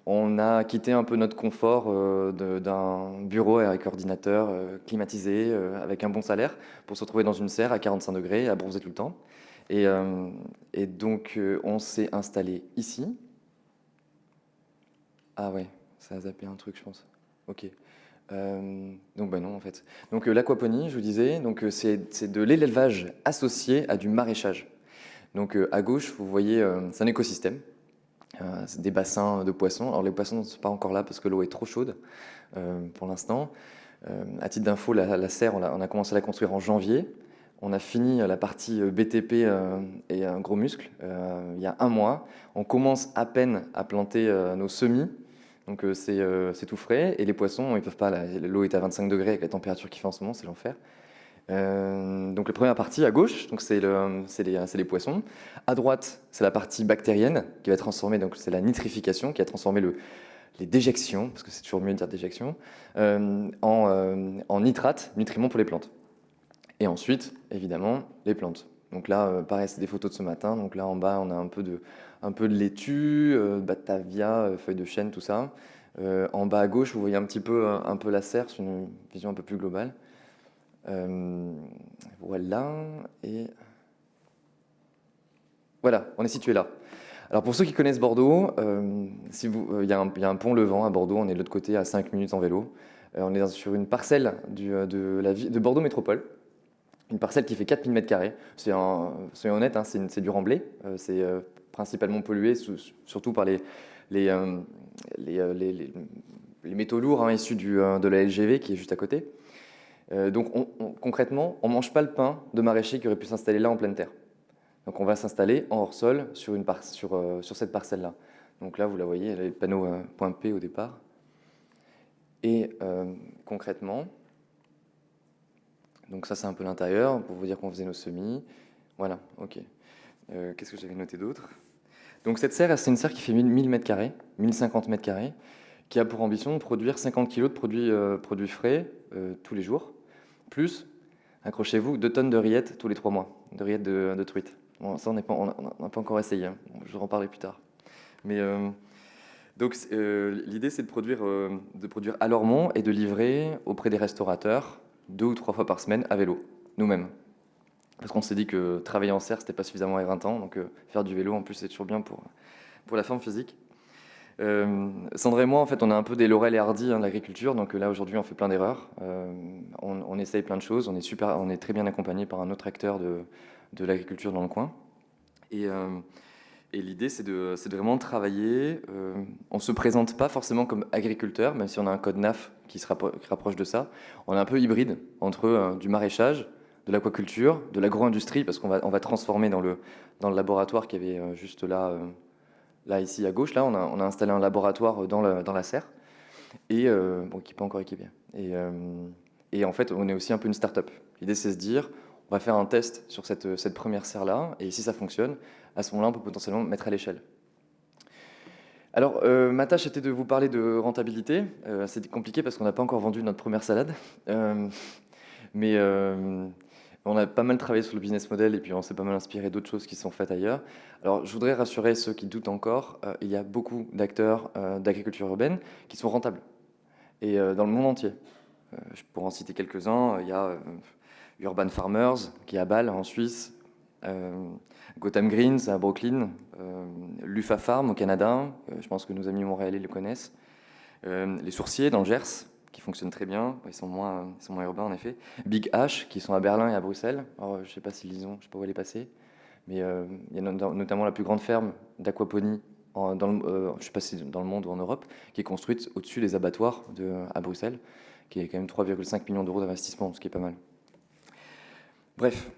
on a quitté un peu notre confort d'un bureau avec ordinateur climatisé, avec un bon salaire, pour se retrouver dans une serre à 45 degrés, à bronzer tout le temps. Et donc, on s'est installé ici. Ah ouais, ça a zappé un truc, je pense. Ok. Donc non en fait. Donc l'aquaponie, je vous disais, donc c'est de l'élevage associé à du maraîchage. Donc à gauche, vous voyez, c'est un écosystème, c'est des bassins de poissons. Alors les poissons ne sont pas encore là parce que l'eau est trop chaude pour l'instant. À titre d'info, la serre, on a commencé à la construire en janvier. On a fini la partie BTP et un gros muscle il y a 1 mois. On commence à peine à planter nos semis. Donc c'est tout frais, et les poissons, ils peuvent pas, l'eau est à 25 degrés avec la température qu'il fait en ce moment, c'est l'enfer. Donc la première partie à gauche, donc c'est les poissons. À droite, c'est la partie bactérienne qui va transformer, donc c'est la nitrification qui a transformé les déjections, parce que c'est toujours mieux de dire déjection, en nitrate, nutriments pour les plantes. Et ensuite, évidemment, les plantes. Donc là, pareil, c'est des photos de ce matin. Donc là, en bas, on a un peu de laitue, batavia, feuilles de chêne, tout ça. En bas à gauche, vous voyez un peu la serre, c'est une vision un peu plus globale. Voilà, et voilà, on est situé là. Alors pour ceux qui connaissent Bordeaux, il y a un pont Levant à Bordeaux, on est de l'autre côté à 5 minutes en vélo. On est sur une parcelle de Bordeaux Métropole, une parcelle qui fait 4000 m². Soyons honnêtes, hein, c'est du remblai, c'est principalement pollué, surtout par les métaux lourds, hein, issus de la LGV qui est juste à côté. Donc concrètement, on ne mange pas le pain de maraîchers qui auraient pu s'installer là en pleine terre. Donc on va s'installer en hors-sol sur cette parcelle-là. Donc là, vous la voyez, elle a le panneau point P au départ. Et concrètement, donc ça c'est un peu l'intérieur, pour vous dire qu'on faisait nos semis. Voilà, ok. Qu'est-ce que j'avais noté d'autre? Donc cette serre, c'est une serre qui fait 1000 m², 1050 m², qui a pour ambition de produire 50 kg de produits frais tous les jours, plus, accrochez-vous, 2 tonnes de rillettes tous les 3 mois, de rillettes de truite. Bon, ça, on n'a pas encore essayé, hein. Je vais en parler plus tard. Mais donc l'idée, c'est de produire à Lormont et de livrer auprès des restaurateurs 2 ou 3 fois par semaine à vélo, nous-mêmes. Parce qu'on s'est dit que travailler en serre, c'était pas suffisamment éreintant, donc faire du vélo, en plus, c'est toujours bien pour la forme physique. Sandra et moi, en fait, on a un peu des Laurel et Hardy, hein, de l'agriculture, donc là, aujourd'hui, on fait plein d'erreurs. On essaye plein de choses, on est très bien accompagné par un autre acteur de l'agriculture dans le coin. Et l'idée, c'est de vraiment travailler. On ne se présente pas forcément comme agriculteur, même si on a un code NAF qui rapproche de ça. On est un peu hybride entre du maraîchage, de l'aquaculture, de l'agro-industrie, parce qu'on va transformer dans le laboratoire qui avait juste là ici à gauche. Là, on a installé un laboratoire dans la serre, et qui n'est pas encore équipé. Et en fait, on est aussi un peu une start-up. L'idée, c'est de se dire, on va faire un test sur cette première serre-là, et si ça fonctionne, à ce moment-là, on peut potentiellement mettre à l'échelle. Alors, ma tâche était de vous parler de rentabilité. C'était compliqué parce qu'on n'a pas encore vendu notre première salade. Mais on a pas mal travaillé sur le business model, et puis on s'est pas mal inspiré d'autres choses qui sont faites ailleurs. Alors, je voudrais rassurer ceux qui doutent encore, il y a beaucoup d'acteurs d'agriculture urbaine qui sont rentables, et dans le monde entier. Je pourrais en citer quelques-uns. Il y a Urban Farmers, qui est à Bâle, en Suisse, Gotham Greens à Brooklyn, Lufa Farm au Canada, je pense que nos amis montréalais le connaissent, les Sourciers dans le Gers, qui fonctionnent très bien, ils sont moins urbains en effet, Big H, qui sont à Berlin et à Bruxelles. Alors, je ne sais pas s'ils ont, je ne sais pas où elle est passée, mais il y a notamment la plus grande ferme d'aquaponie, je ne sais pas si dans le monde ou en Europe, qui est construite au-dessus des abattoirs à Bruxelles, qui est quand même 3,5 millions d'euros d'investissement, ce qui est pas mal. Bref,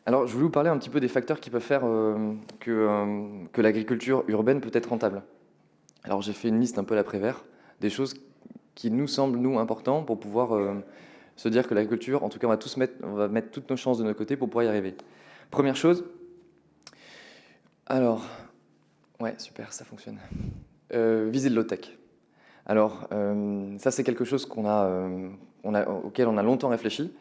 alors je voulais vous parler un petit peu des facteurs qui peuvent faire que l'agriculture urbaine peut être rentable. Alors j'ai fait une liste un peu à la Prévert, des choses qui nous semblent, nous, importantes pour pouvoir se dire que l'agriculture, en tout cas, on va mettre toutes nos chances de notre côté pour pouvoir y arriver. Première chose, alors, ouais, super, ça fonctionne. Viser le low-tech. Alors, ça c'est quelque chose auquel on a longtemps réfléchi.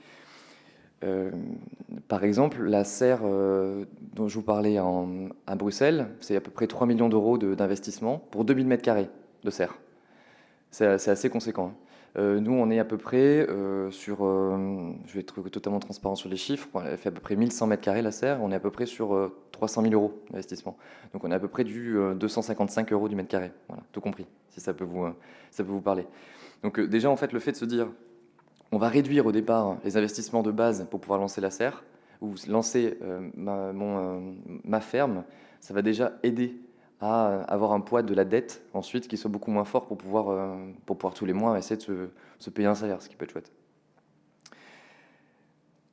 Par exemple, la serre dont je vous parlais à Bruxelles, c'est à peu près 3 millions d'euros d'investissement pour 2000 m² de serre. C'est assez conséquent. Nous, on est à peu près sur... je vais être totalement transparent sur les chiffres. Elle fait à peu près 1100 m² la serre. On est à peu près sur 300 000 euros d'investissement. Donc on est à peu près du 255 euros du mètre carré. Voilà, tout compris, si ça peut vous parler. Donc déjà, en fait, le fait de se dire... On va réduire au départ les investissements de base pour pouvoir lancer la serre, ou lancer ma ferme, ça va déjà aider à avoir un poids de la dette ensuite qui soit beaucoup moins fort pour pouvoir tous les mois essayer de se payer un salaire, ce qui peut être chouette.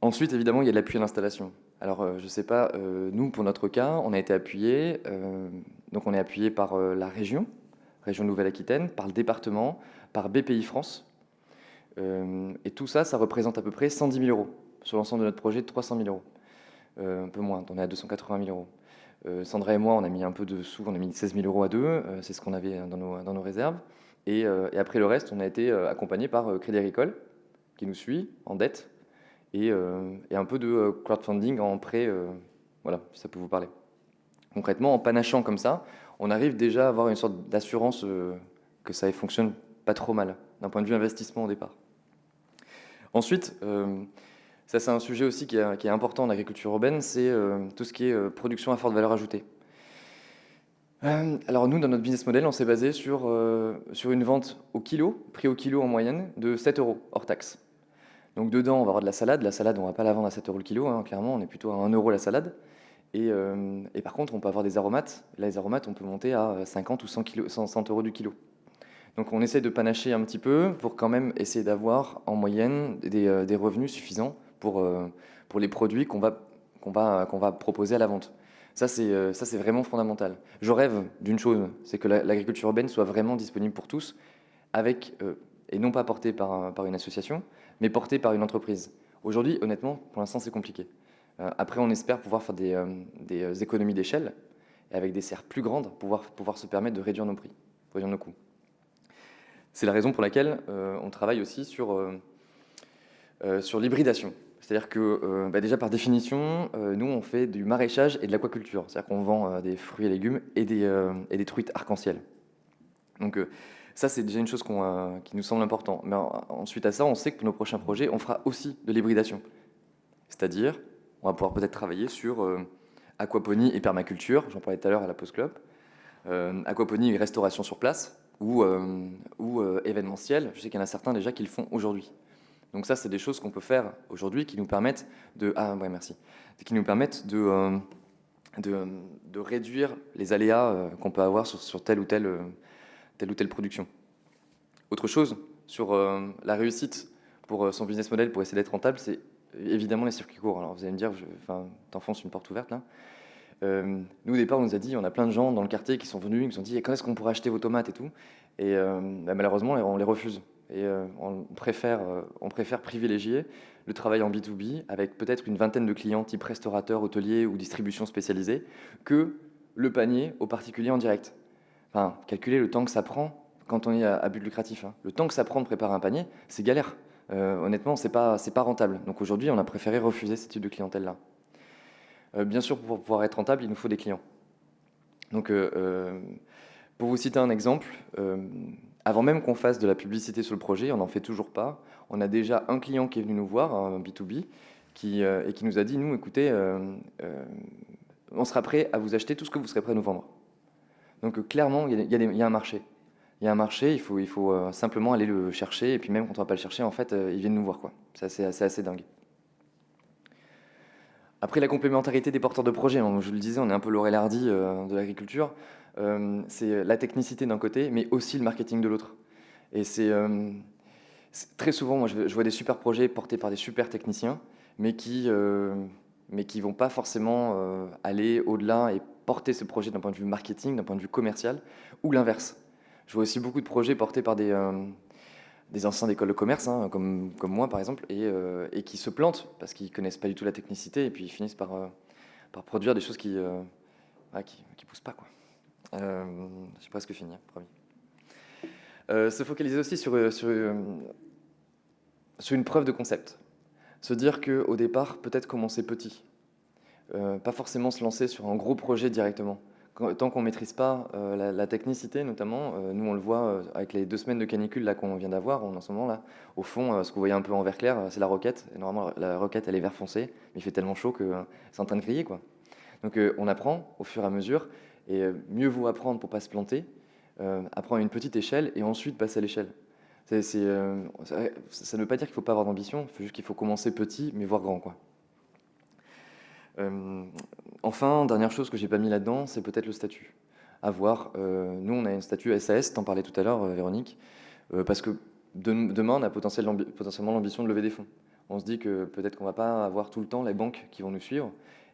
Ensuite, évidemment, il y a de l'appui à l'installation. Alors, je ne sais pas, nous, pour notre cas, on a été appuyés, donc on est appuyé par la région, région Nouvelle-Aquitaine, par le département, par BPI France. Et tout ça, ça représente à peu près 110 000 euros sur l'ensemble de notre projet de 300 000 euros. Un peu moins, on est à 280 000 euros. Sandra et moi, on a mis un peu de sous, on a mis 16 000 euros à deux, c'est ce qu'on avait dans nos réserves. Et après le reste, on a été accompagné par Crédit Agricole, qui nous suit en dette, et un peu de crowdfunding en prêt, voilà, si ça peut vous parler. Concrètement, en panachant comme ça, on arrive déjà à avoir une sorte d'assurance que ça fonctionne pas trop mal, d'un point de vue investissement au départ. Ensuite, ça c'est un sujet aussi qui est important en agriculture urbaine, c'est tout ce qui est production à forte valeur ajoutée. Alors nous, dans notre business model, on s'est basé sur une vente au kilo, prix au kilo en moyenne, de 7 euros hors taxe. Donc dedans, on va avoir de la salade. La salade, on ne va pas la vendre à 7 euros le kilo, hein, clairement, on est plutôt à 1 euro la salade. Et par contre, on peut avoir des aromates. Là, les aromates, on peut monter à 50 ou 100 euros du kilo. Donc on essaie de panacher un petit peu pour quand même essayer d'avoir en moyenne des revenus suffisants pour les produits qu'on va proposer à la vente. Ça, c'est vraiment fondamental. Je rêve d'une chose, c'est que l'agriculture urbaine soit vraiment disponible pour tous, et non pas portée par une association, mais portée par une entreprise. Aujourd'hui, honnêtement, pour l'instant, c'est compliqué. Après, on espère pouvoir faire des économies d'échelle, et avec des serres plus grandes, pouvoir se permettre de réduire nos prix, réduire nos coûts. C'est la raison pour laquelle on travaille aussi sur l'hybridation. C'est-à-dire que déjà par définition, nous on fait du maraîchage et de l'aquaculture. C'est-à-dire qu'on vend des fruits et légumes et des truites arc-en-ciel. Donc ça c'est déjà une chose qui nous semble important. Mais ensuite à ça, on sait que pour nos prochains projets, on fera aussi de l'hybridation. C'est-à-dire, on va pouvoir peut-être travailler sur aquaponie et permaculture, j'en parlais tout à l'heure à la Pause Club, aquaponie et restauration sur place, ou événementiel. Je sais qu'il y en a certains déjà qui le font aujourd'hui. Donc ça, c'est des choses qu'on peut faire aujourd'hui qui nous permettent de réduire les aléas qu'on peut avoir sur telle ou telle production. Autre chose, sur la réussite pour son business model, pour essayer d'être rentable, c'est évidemment les circuits courts. Alors vous allez me dire, t'enfonces une porte ouverte là. Nous, au départ, on nous a dit, on a plein de gens dans le quartier qui sont venus, qui nous ont dit, quand est-ce qu'on pourrait acheter vos tomates et tout. Et malheureusement, on les refuse. Et on préfère privilégier le travail en B2B avec peut-être une vingtaine de clients type restaurateur, hôtelier ou distribution spécialisée que le panier aux particuliers en direct. Enfin, calculer le temps que ça prend quand on est à but lucratif. Hein. Le temps que ça prend de préparer un panier, c'est galère. Honnêtement, c'est pas rentable. Donc aujourd'hui, on a préféré refuser ce type de clientèle-là. Bien sûr, pour pouvoir être rentable, il nous faut des clients. Donc, pour vous citer un exemple, avant même qu'on fasse de la publicité sur le projet, on n'en fait toujours pas. On a déjà un client qui est venu nous voir, un B2B, et qui nous a dit, nous, écoutez, on sera prêt à vous acheter tout ce que vous serez prêt à nous vendre. Donc, clairement, il y a un marché. Il y a un marché, il faut simplement aller le chercher, et puis même quand on ne va pas le chercher, en fait, ils viennent nous voir, quoi. C'est assez dingue. Après, la complémentarité des porteurs de projets, je vous le disais, on est un peu Laurel Hardy de l'agriculture. C'est la technicité d'un côté, mais aussi le marketing de l'autre. Et c'est très souvent, moi, je vois des super projets portés par des super techniciens, mais qui vont pas forcément aller au-delà et porter ce projet d'un point de vue marketing, d'un point de vue commercial, ou l'inverse. Je vois aussi beaucoup de projets portés par des anciens d'école de commerce, hein, comme moi par exemple, et qui se plantent parce qu'ils connaissent pas du tout la technicité, et puis ils finissent par produire des choses qui poussent pas, quoi. J'ai presque fini, promis. Se focaliser aussi sur une preuve de concept. Se dire qu'au départ, peut-être commencer petit. Pas forcément se lancer sur un gros projet directement. Tant qu'on ne maîtrise pas la technicité, notamment, nous on le voit avec les 2 semaines de canicule là, qu'on vient d'avoir en ce moment, là, au fond, ce que vous voyez un peu en vert clair, c'est la roquette. Et normalement, la roquette, elle est vert foncé, mais il fait tellement chaud que c'est en train de griller, quoi. Donc on apprend au fur et à mesure, et mieux vaut apprendre pour ne pas se planter, apprendre à une petite échelle et ensuite passer à l'échelle. Ça ne veut pas dire qu'il ne faut pas avoir d'ambition, il faut juste qu'il faut commencer petit, mais voir grand, quoi. Enfin, dernière chose que j'ai pas mis là-dedans, c'est peut-être le statut. À voir. Nous, on a un statut SAS, t'en parlais tout à l'heure, Véronique, parce que demain, on a potentiellement l'ambition de lever des fonds. On se dit que peut-être qu'on va pas avoir tout le temps les banques qui vont nous suivre,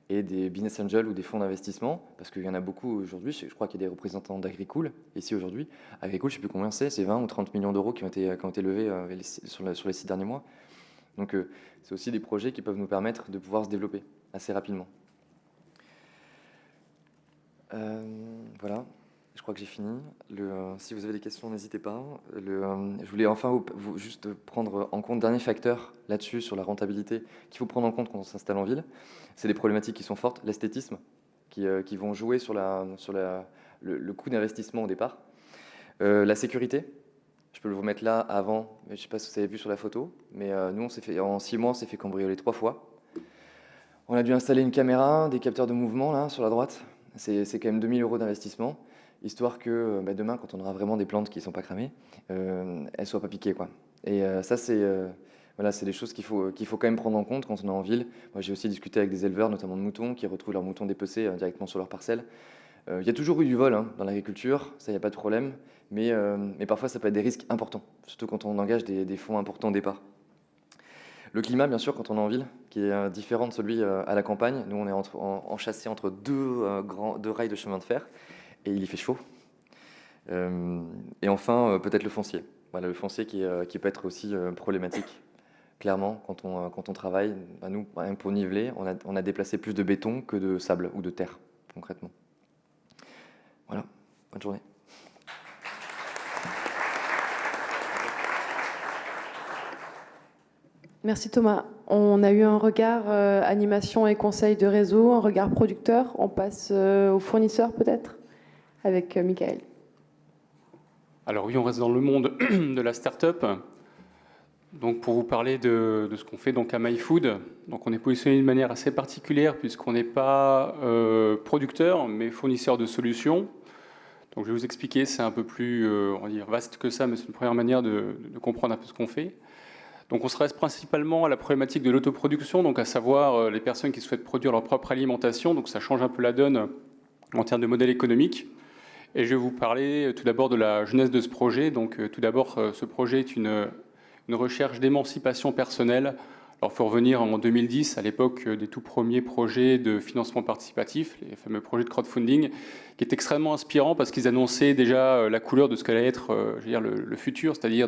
et des business angels ou des fonds d'investissement, parce qu'il y en a beaucoup aujourd'hui. Je crois qu'il y a des représentants d'Agricool ici aujourd'hui. Agricool, je ne sais plus combien c'est 20 ou 30 millions d'euros qui ont été levés sur les 6 derniers mois. Donc c'est aussi des projets qui peuvent nous permettre de pouvoir se développer assez rapidement. Voilà, je crois que j'ai fini. Si vous avez des questions, n'hésitez pas. Je voulais enfin juste prendre en compte, dernier facteur là-dessus, sur la rentabilité, qu'il faut prendre en compte quand on s'installe en ville. C'est des problématiques qui sont fortes, l'esthétisme, qui vont jouer sur le coût d'investissement au départ. La sécurité, je peux vous mettre là avant, mais je ne sais pas si vous avez vu sur la photo, mais nous, en 6 mois, on s'est fait cambrioler 3 fois. On a dû installer une caméra, des capteurs de mouvement là, sur la droite. C'est quand même 2 000 € d'investissement, histoire que demain, quand on aura vraiment des plantes qui ne sont pas cramées, elles ne soient pas piquées, quoi. Et ça, c'est des choses qu'il faut quand même prendre en compte quand on est en ville. Moi, j'ai aussi discuté avec des éleveurs, notamment de moutons, qui retrouvent leurs moutons dépecés directement sur leur parcelle. Il y a toujours eu du vol dans l'agriculture, ça, il n'y a pas de problème, mais parfois, ça peut être des risques importants, surtout quand on engage des fonds importants au départ. Le climat, bien sûr, quand on est en ville, qui est différent de celui à la campagne. Nous, on est enchâssés entre deux rails de chemin de fer, et il y fait chaud. Et enfin, peut-être le foncier. Voilà, le foncier qui peut être aussi problématique. Clairement, quand on travaille, nous, pour niveler, on a déplacé plus de béton que de sable ou de terre, concrètement. Voilà, bonne journée. Merci Thomas. On a eu un regard animation et conseil de réseau, un regard producteur. On passe aux fournisseurs peut-être, avec Michael. Alors oui, on reste dans le monde de la start-up. Donc pour vous parler de ce qu'on fait donc à MyFood, donc on est positionné d'une manière assez particulière puisqu'on n'est pas producteur mais fournisseur de solutions. Donc je vais vous expliquer, c'est un peu plus on va dire vaste que ça, mais c'est une première manière de comprendre un peu ce qu'on fait. Donc on se reste principalement à la problématique de l'autoproduction, donc à savoir les personnes qui souhaitent produire leur propre alimentation. Donc ça change un peu la donne en termes de modèle économique. Et je vais vous parler tout d'abord de la jeunesse de ce projet. Donc tout d'abord, ce projet est une recherche d'émancipation personnelle. Alors il faut revenir en 2010, à l'époque des tout premiers projets de financement participatif, les fameux projets de crowdfunding, qui est extrêmement inspirant parce qu'ils annonçaient déjà la couleur de ce qu'allait être je veux dire, le futur, c'est-à-dire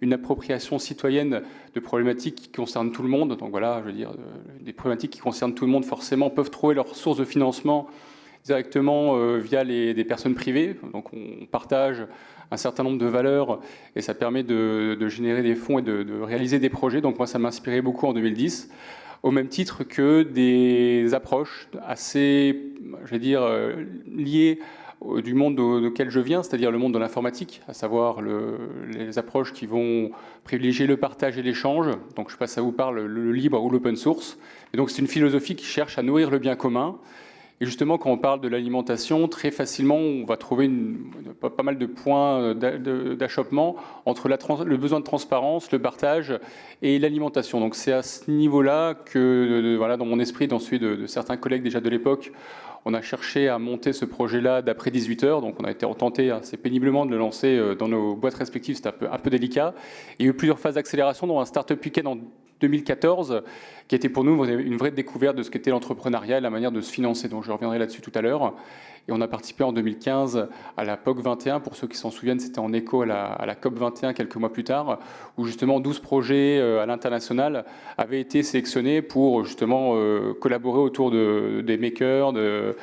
une appropriation citoyenne de problématiques qui concernent tout le monde. Donc voilà, je veux dire, des problématiques qui concernent tout le monde forcément peuvent trouver leur source de financement directement via des personnes privées. Donc on partage un certain nombre de valeurs et ça permet de générer des fonds et de réaliser des projets. Donc moi, ça m'inspirait beaucoup en 2010, au même titre que des approches assez, je vais dire, liées du monde auquel je viens, c'est-à-dire le monde de l'informatique, à savoir les approches qui vont privilégier le partage et l'échange. Donc je sais pas si ça vous parle, le libre ou l'open source. Et donc c'est une philosophie qui cherche à nourrir le bien commun. Et justement, quand on parle de l'alimentation, très facilement, on va trouver pas mal de points d'achoppement entre le besoin de transparence, le partage et l'alimentation. Donc c'est à ce niveau-là que, voilà, dans mon esprit, dans celui de certains collègues déjà de l'époque, on a cherché à monter ce projet-là d'après 18 heures. Donc on a été tenté assez péniblement de le lancer dans nos boîtes respectives. C'était un peu délicat. Il y a eu plusieurs phases d'accélération, dont un Startup Weekend en 2014, qui était pour nous une vraie découverte de ce qu'était l'entrepreneuriat et la manière de se financer. Donc je reviendrai là-dessus tout à l'heure. Et on a participé en 2015 à la POC 21. Pour ceux qui s'en souviennent, c'était en écho à la COP 21 quelques mois plus tard, où justement 12 projets à l'international avaient été sélectionnés pour justement collaborer autour des makers, de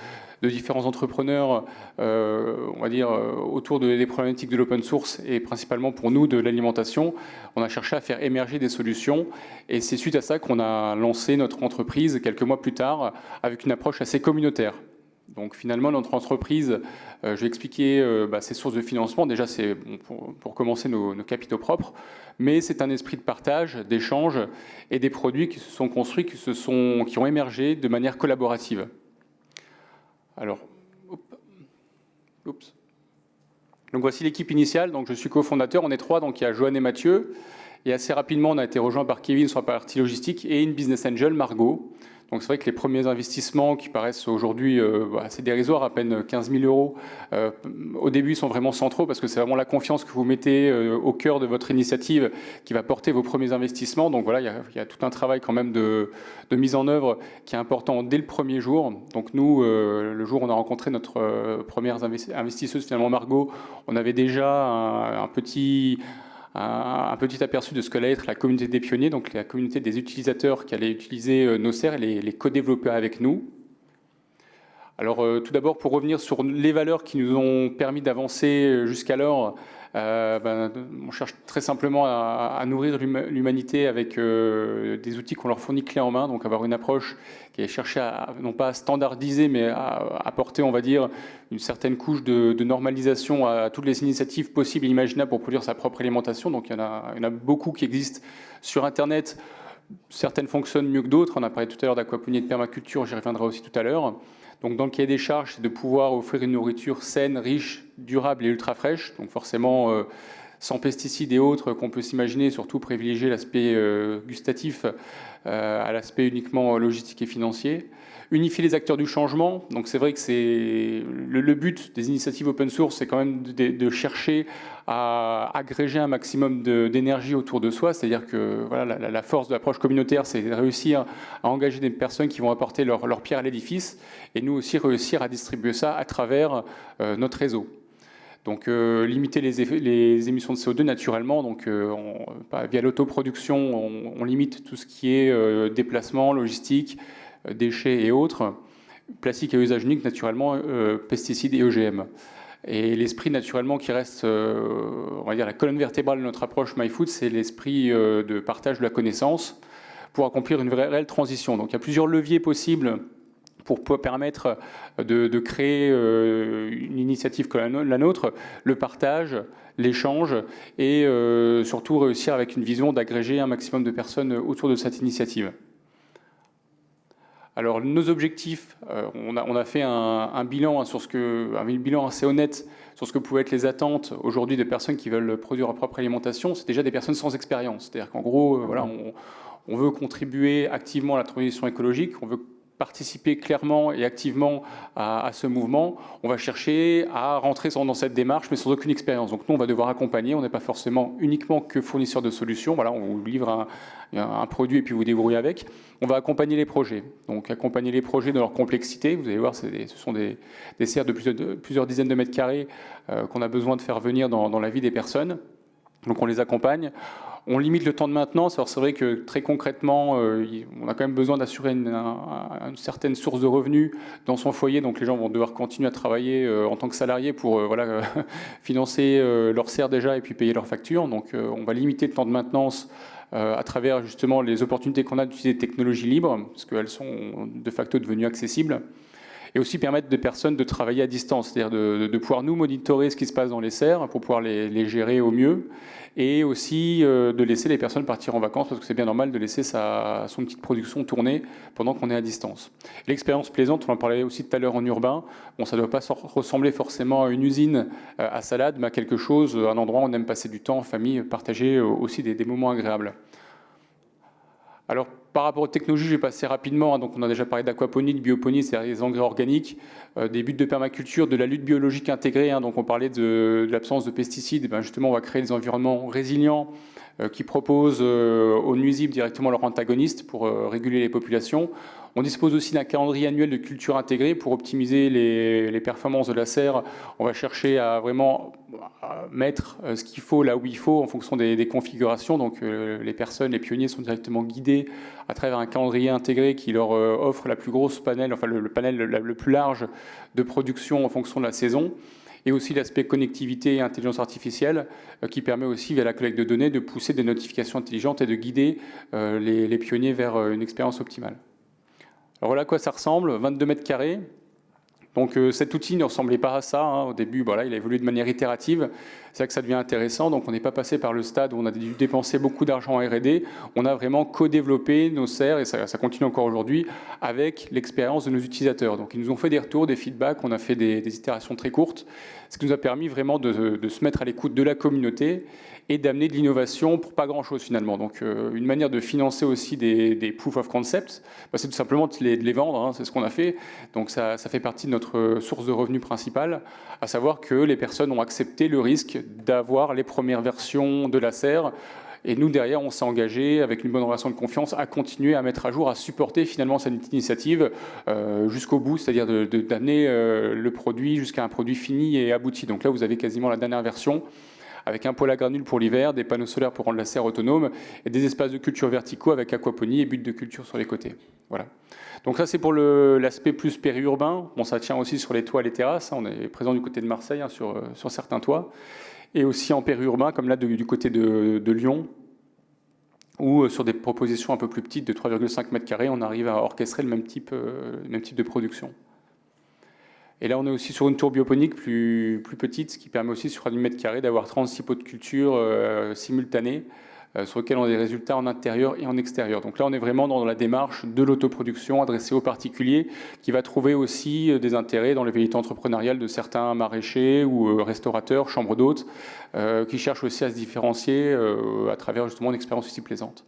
différents entrepreneurs, on va dire, autour des problématiques de l'open source et principalement pour nous de l'alimentation. On a cherché à faire émerger des solutions et c'est suite à ça qu'on a lancé notre entreprise quelques mois plus tard avec une approche assez communautaire. Donc finalement, notre entreprise, je vais expliquer ses sources de financement. Déjà, c'est pour commencer nos capitaux propres, mais c'est un esprit de partage, d'échange et des produits qui se sont construits, qui ont émergé de manière collaborative. Alors, oups. Donc voici l'équipe initiale. Donc je suis cofondateur, on est 3, donc il y a Joanne et Mathieu. Et assez rapidement, on a été rejoint par Kevin sur la partie logistique et une business angel, Margot. Donc c'est vrai que les premiers investissements qui paraissent aujourd'hui assez dérisoires, à peine 15 000 euros, au début sont vraiment centraux parce que c'est vraiment la confiance que vous mettez au cœur de votre initiative qui va porter vos premiers investissements. Donc voilà, il y a tout un travail quand même de mise en œuvre qui est important dès le premier jour. Donc nous, le jour où on a rencontré notre première investisseuse, finalement Margot, on avait déjà un petit aperçu de ce qu'allait être la communauté des pionniers, donc la communauté des utilisateurs qui allaient utiliser nos serres et les co-développer avec nous. Alors tout d'abord, pour revenir sur les valeurs qui nous ont permis d'avancer jusqu'alors, on cherche très simplement à nourrir l'humanité avec des outils qu'on leur fournit clés en main, donc avoir une approche qui est cherchée à, non pas à standardiser, mais à apporter, on va dire, une certaine couche de normalisation à toutes les initiatives possibles et imaginables pour produire sa propre alimentation. Donc il y en a beaucoup qui existent sur Internet. Certaines fonctionnent mieux que d'autres. On a parlé tout à l'heure d'aquaponie et de permaculture, j'y reviendrai aussi tout à l'heure. Donc dans le cahier des charges, c'est de pouvoir offrir une nourriture saine, riche, durable et ultra fraîche. Donc forcément sans pesticides et autres qu'on peut s'imaginer, surtout privilégier l'aspect gustatif à l'aspect uniquement logistique et financier. Unifier les acteurs du changement. Donc c'est vrai que c'est le but des initiatives open source, c'est quand même de chercher à agréger un maximum d'énergie autour de soi. C'est-à-dire que voilà, la force de l'approche communautaire, c'est de réussir à engager des personnes qui vont apporter leur pierre à l'édifice, et nous aussi réussir à distribuer ça à travers notre réseau. Donc limiter les émissions de CO2 naturellement, donc via l'autoproduction, on limite tout ce qui est déplacement, logistique, déchets et autres, plastique à usage unique naturellement, pesticides et OGM. Et l'esprit naturellement qui reste, on va dire, la colonne vertébrale de notre approche MyFood, c'est l'esprit de partage de la connaissance pour accomplir une réelle transition. Donc il y a plusieurs leviers possibles pour permettre de créer une initiative comme la nôtre, le partage, l'échange et surtout réussir avec une vision d'agréger un maximum de personnes autour de cette initiative. Alors nos objectifs, on a fait un bilan un bilan assez honnête sur ce que pouvaient être les attentes aujourd'hui des personnes qui veulent produire leur propre alimentation. C'est déjà des personnes sans expérience. C'est-à-dire qu'en gros, voilà, on veut contribuer activement à la transition écologique, on veut participer clairement et activement à ce mouvement. On va chercher à rentrer dans cette démarche, mais sans aucune expérience. Donc nous, on va devoir accompagner. On n'est pas forcément uniquement que fournisseur de solutions. Voilà, on vous livre un produit et puis vous débrouillez avec. On va accompagner les projets. Donc accompagner les projets dans leur complexité. Vous allez voir, ce sont des serres de plusieurs dizaines de mètres carrés qu'on a besoin de faire venir dans la vie des personnes. Donc on les accompagne. On limite le temps de maintenance. Alors c'est vrai que très concrètement, on a quand même besoin d'assurer une certaine source de revenus dans son foyer. Donc les gens vont devoir continuer à travailler en tant que salariés pour financer leur serre déjà et puis payer leurs factures. Donc on va limiter le temps de maintenance à travers justement les opportunités qu'on a d'utiliser des technologies libres, parce qu'elles sont de facto devenues accessibles. Et aussi permettre des personnes de travailler à distance, c'est-à-dire de pouvoir nous monitorer ce qui se passe dans les serres pour pouvoir les gérer au mieux, et aussi de laisser les personnes partir en vacances, parce que c'est bien normal de laisser son petite production tourner pendant qu'on est à distance. L'expérience plaisante, on en parlait aussi tout à l'heure en urbain, bon, ça ne doit pas ressembler forcément à une usine à salade, mais à quelque chose, un endroit où on aime passer du temps en famille, partager aussi des moments agréables. Alors, par rapport aux technologies, je vais passer rapidement. Donc, on a déjà parlé d'aquaponie, de bioponie, c'est-à-dire des engrais organiques, des buts de permaculture, de la lutte biologique intégrée. Donc, on parlait de l'absence de pesticides. Justement, on va créer des environnements résilients qui proposent aux nuisibles directement leurs antagonistes pour réguler les populations. On dispose aussi d'un calendrier annuel de culture intégrée pour optimiser les performances de la serre. On va chercher à vraiment mettre ce qu'il faut là où il faut en fonction des configurations. Donc les personnes, les pionniers sont directement guidés à travers un calendrier intégré qui leur offre la plus grosse panel, enfin le panel le plus large de production en fonction de la saison. Et aussi l'aspect connectivité et intelligence artificielle qui permet aussi, via la collecte de données, de pousser des notifications intelligentes et de guider les pionniers vers une expérience optimale. Alors voilà à quoi ça ressemble, 22 mètres carrés, Donc cet outil ne ressemblait pas à ça. Hein. Au début, voilà, il a évolué de manière itérative. C'est là que ça devient intéressant. Donc on n'est pas passé par le stade où on a dû dépenser beaucoup d'argent en R&D. On a vraiment co-développé nos serres, et ça continue encore aujourd'hui, avec l'expérience de nos utilisateurs. Donc ils nous ont fait des retours, des feedbacks, on a fait des itérations très courtes, ce qui nous a permis vraiment de se mettre à l'écoute de la communauté et d'amener de l'innovation pour pas grand-chose finalement. Donc une manière de financer aussi des proof of concept, c'est tout simplement de les vendre, hein, c'est ce qu'on a fait. Donc ça fait partie de notre source de revenus principale, à savoir que les personnes ont accepté le risque d'avoir les premières versions de la serre. Et nous, derrière, on s'est engagé, avec une bonne relation de confiance, à continuer à mettre à jour, à supporter finalement cette initiative jusqu'au bout, c'est-à-dire d'amener le produit jusqu'à un produit fini et abouti. Donc là, vous avez quasiment la dernière version, avec un poêle à granules pour l'hiver, des panneaux solaires pour rendre la serre autonome, et des espaces de culture verticaux avec aquaponie et buttes de culture sur les côtés. Voilà. Donc ça, c'est pour l'aspect plus périurbain. Bon, ça tient aussi sur les toits et les terrasses. On est présent du côté de Marseille, hein, sur certains toits. Et aussi en périurbain, comme là du côté de Lyon, ou sur des propositions un peu plus petites de 3,5 m², on arrive à orchestrer le même type de production. Et là, on est aussi sur une tour bioponique plus petite, ce qui permet aussi sur 1 m² d'avoir 36 pots de culture simultanés, sur lesquels on a des résultats en intérieur et en extérieur. Donc là, on est vraiment dans la démarche de l'autoproduction adressée aux particuliers, qui va trouver aussi des intérêts dans les velléités entrepreneuriales de certains maraîchers ou restaurateurs, chambres d'hôtes, qui cherchent aussi à se différencier à travers justement une expérience aussi plaisante.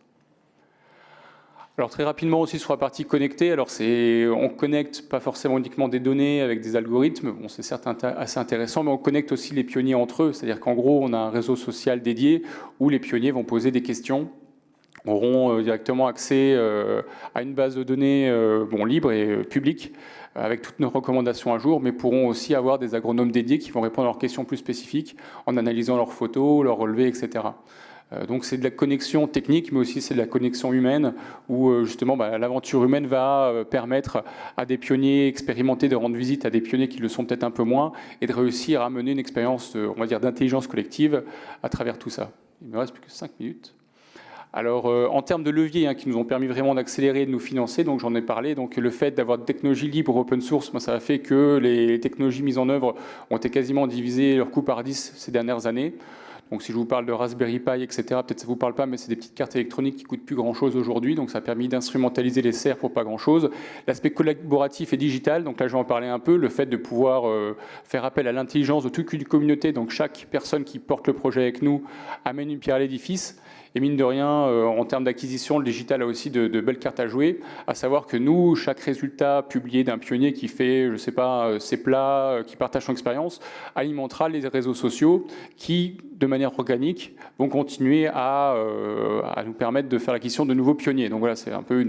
Alors très rapidement aussi sur la partie connectée, alors on connecte pas forcément uniquement des données avec des algorithmes, bon, c'est certes assez intéressant, mais on connecte aussi les pionniers entre eux, c'est-à-dire qu'en gros on a un réseau social dédié où les pionniers vont poser des questions, auront directement accès à une base de données libre et publique, avec toutes nos recommandations à jour, mais pourront aussi avoir des agronomes dédiés qui vont répondre à leurs questions plus spécifiques en analysant leurs photos, leurs relevés, etc. Donc c'est de la connexion technique, mais aussi c'est de la connexion humaine, où justement l'aventure humaine va permettre à des pionniers expérimentés de rendre visite à des pionniers qui le sont peut-être un peu moins, et de réussir à mener une expérience, on va dire, d'intelligence collective à travers tout ça. Il me reste plus que 5 minutes. Alors, en termes de leviers qui nous ont permis vraiment d'accélérer et de nous financer, donc j'en ai parlé, donc le fait d'avoir des technologies libres open source, ça a fait que les technologies mises en œuvre ont été quasiment divisées leur coût par 10 ces dernières années. Donc si je vous parle de Raspberry Pi, etc., peut-être ça ne vous parle pas, mais c'est des petites cartes électroniques qui ne coûtent plus grand-chose aujourd'hui, donc ça a permis d'instrumentaliser les serres pour pas grand-chose. L'aspect collaboratif et digital, donc là je vais en parler un peu, le fait de pouvoir faire appel à l'intelligence de toute une communauté, donc chaque personne qui porte le projet avec nous amène une pierre à l'édifice. Et mine de rien, en termes d'acquisition, le digital a aussi de belles cartes à jouer, à savoir que nous, chaque résultat publié d'un pionnier qui fait, je ne sais pas, ses plats, qui partage son expérience, alimentera les réseaux sociaux qui, de manière organique, vont continuer à nous permettre de faire l'acquisition de nouveaux pionniers. Donc voilà, c'est un peu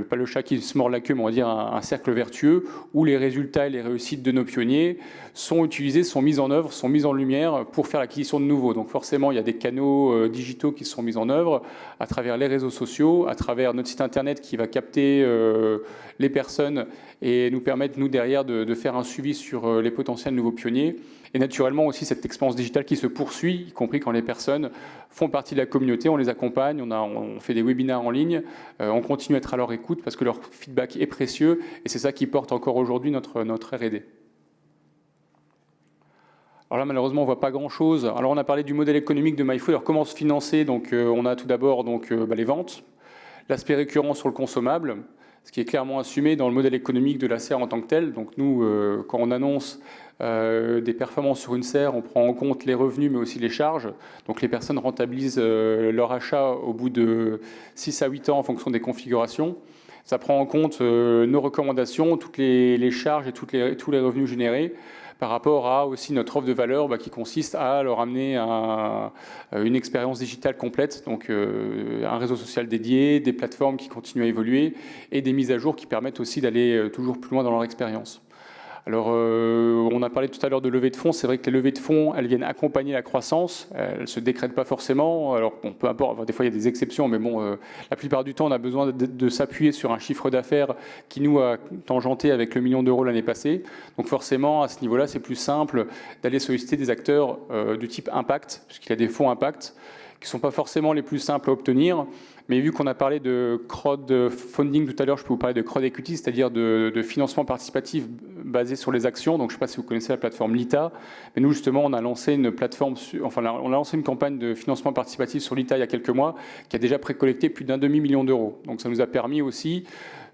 pas le chat qui se mord la queue, mais on va dire un cercle vertueux où les résultats et les réussites de nos pionniers sont utilisés, sont mis en œuvre, sont mis en lumière pour faire l'acquisition de nouveaux. Donc forcément, il y a des canaux digitaux qui sont mis en œuvre à travers les réseaux sociaux, à travers notre site internet qui va capter les personnes et nous permettre, nous, derrière, de faire un suivi sur les potentiels nouveaux pionniers. Et naturellement aussi cette expérience digitale qui se poursuit, y compris quand les personnes font partie de la communauté, on les accompagne, on fait des webinaires en ligne, on continue à être à leur écoute parce que leur feedback est précieux et c'est ça qui porte encore aujourd'hui notre R&D. Alors là, malheureusement, on ne voit pas grand-chose. Alors on a parlé du modèle économique de MyFood. Alors comment se financer? Donc on a tout d'abord les ventes, l'aspect récurrent sur le consommable, ce qui est clairement assumé dans le modèle économique de la serre en tant que telle. Donc nous, quand on annonce des performances sur une serre, on prend en compte les revenus mais aussi les charges. Donc les personnes rentabilisent leur achat au bout de 6 à 8 ans en fonction des configurations. Ça prend en compte nos recommandations, toutes les charges et tous les revenus générés par rapport à aussi notre offre de valeur qui consiste à leur amener une expérience digitale complète, donc un réseau social dédié, des plateformes qui continuent à évoluer et des mises à jour qui permettent aussi d'aller toujours plus loin dans leur expérience. Alors, on a parlé tout à l'heure de levée de fonds. C'est vrai que les levées de fonds, elles viennent accompagner la croissance. Elles ne se décrètent pas forcément. Alors, peu importe, des fois, il y a des exceptions, mais bon, la plupart du temps, on a besoin de s'appuyer sur un chiffre d'affaires qui nous a tangenté avec le 1 million d'euros l'année passée. Donc, forcément, à ce niveau-là, c'est plus simple d'aller solliciter des acteurs du type impact, puisqu'il y a des fonds impact qui ne sont pas forcément les plus simples à obtenir. Mais vu qu'on a parlé de crowdfunding tout à l'heure, je peux vous parler de crowd equity, c'est-à-dire de financement participatif basée sur les actions. Donc, je ne sais pas si vous connaissez la plateforme Lita, mais nous, justement, on a lancé une plateforme, on a lancé une campagne de financement participatif sur Lita il y a quelques mois, qui a déjà précollecté plus d'1,5 million d'euros. Donc, ça nous a permis aussi,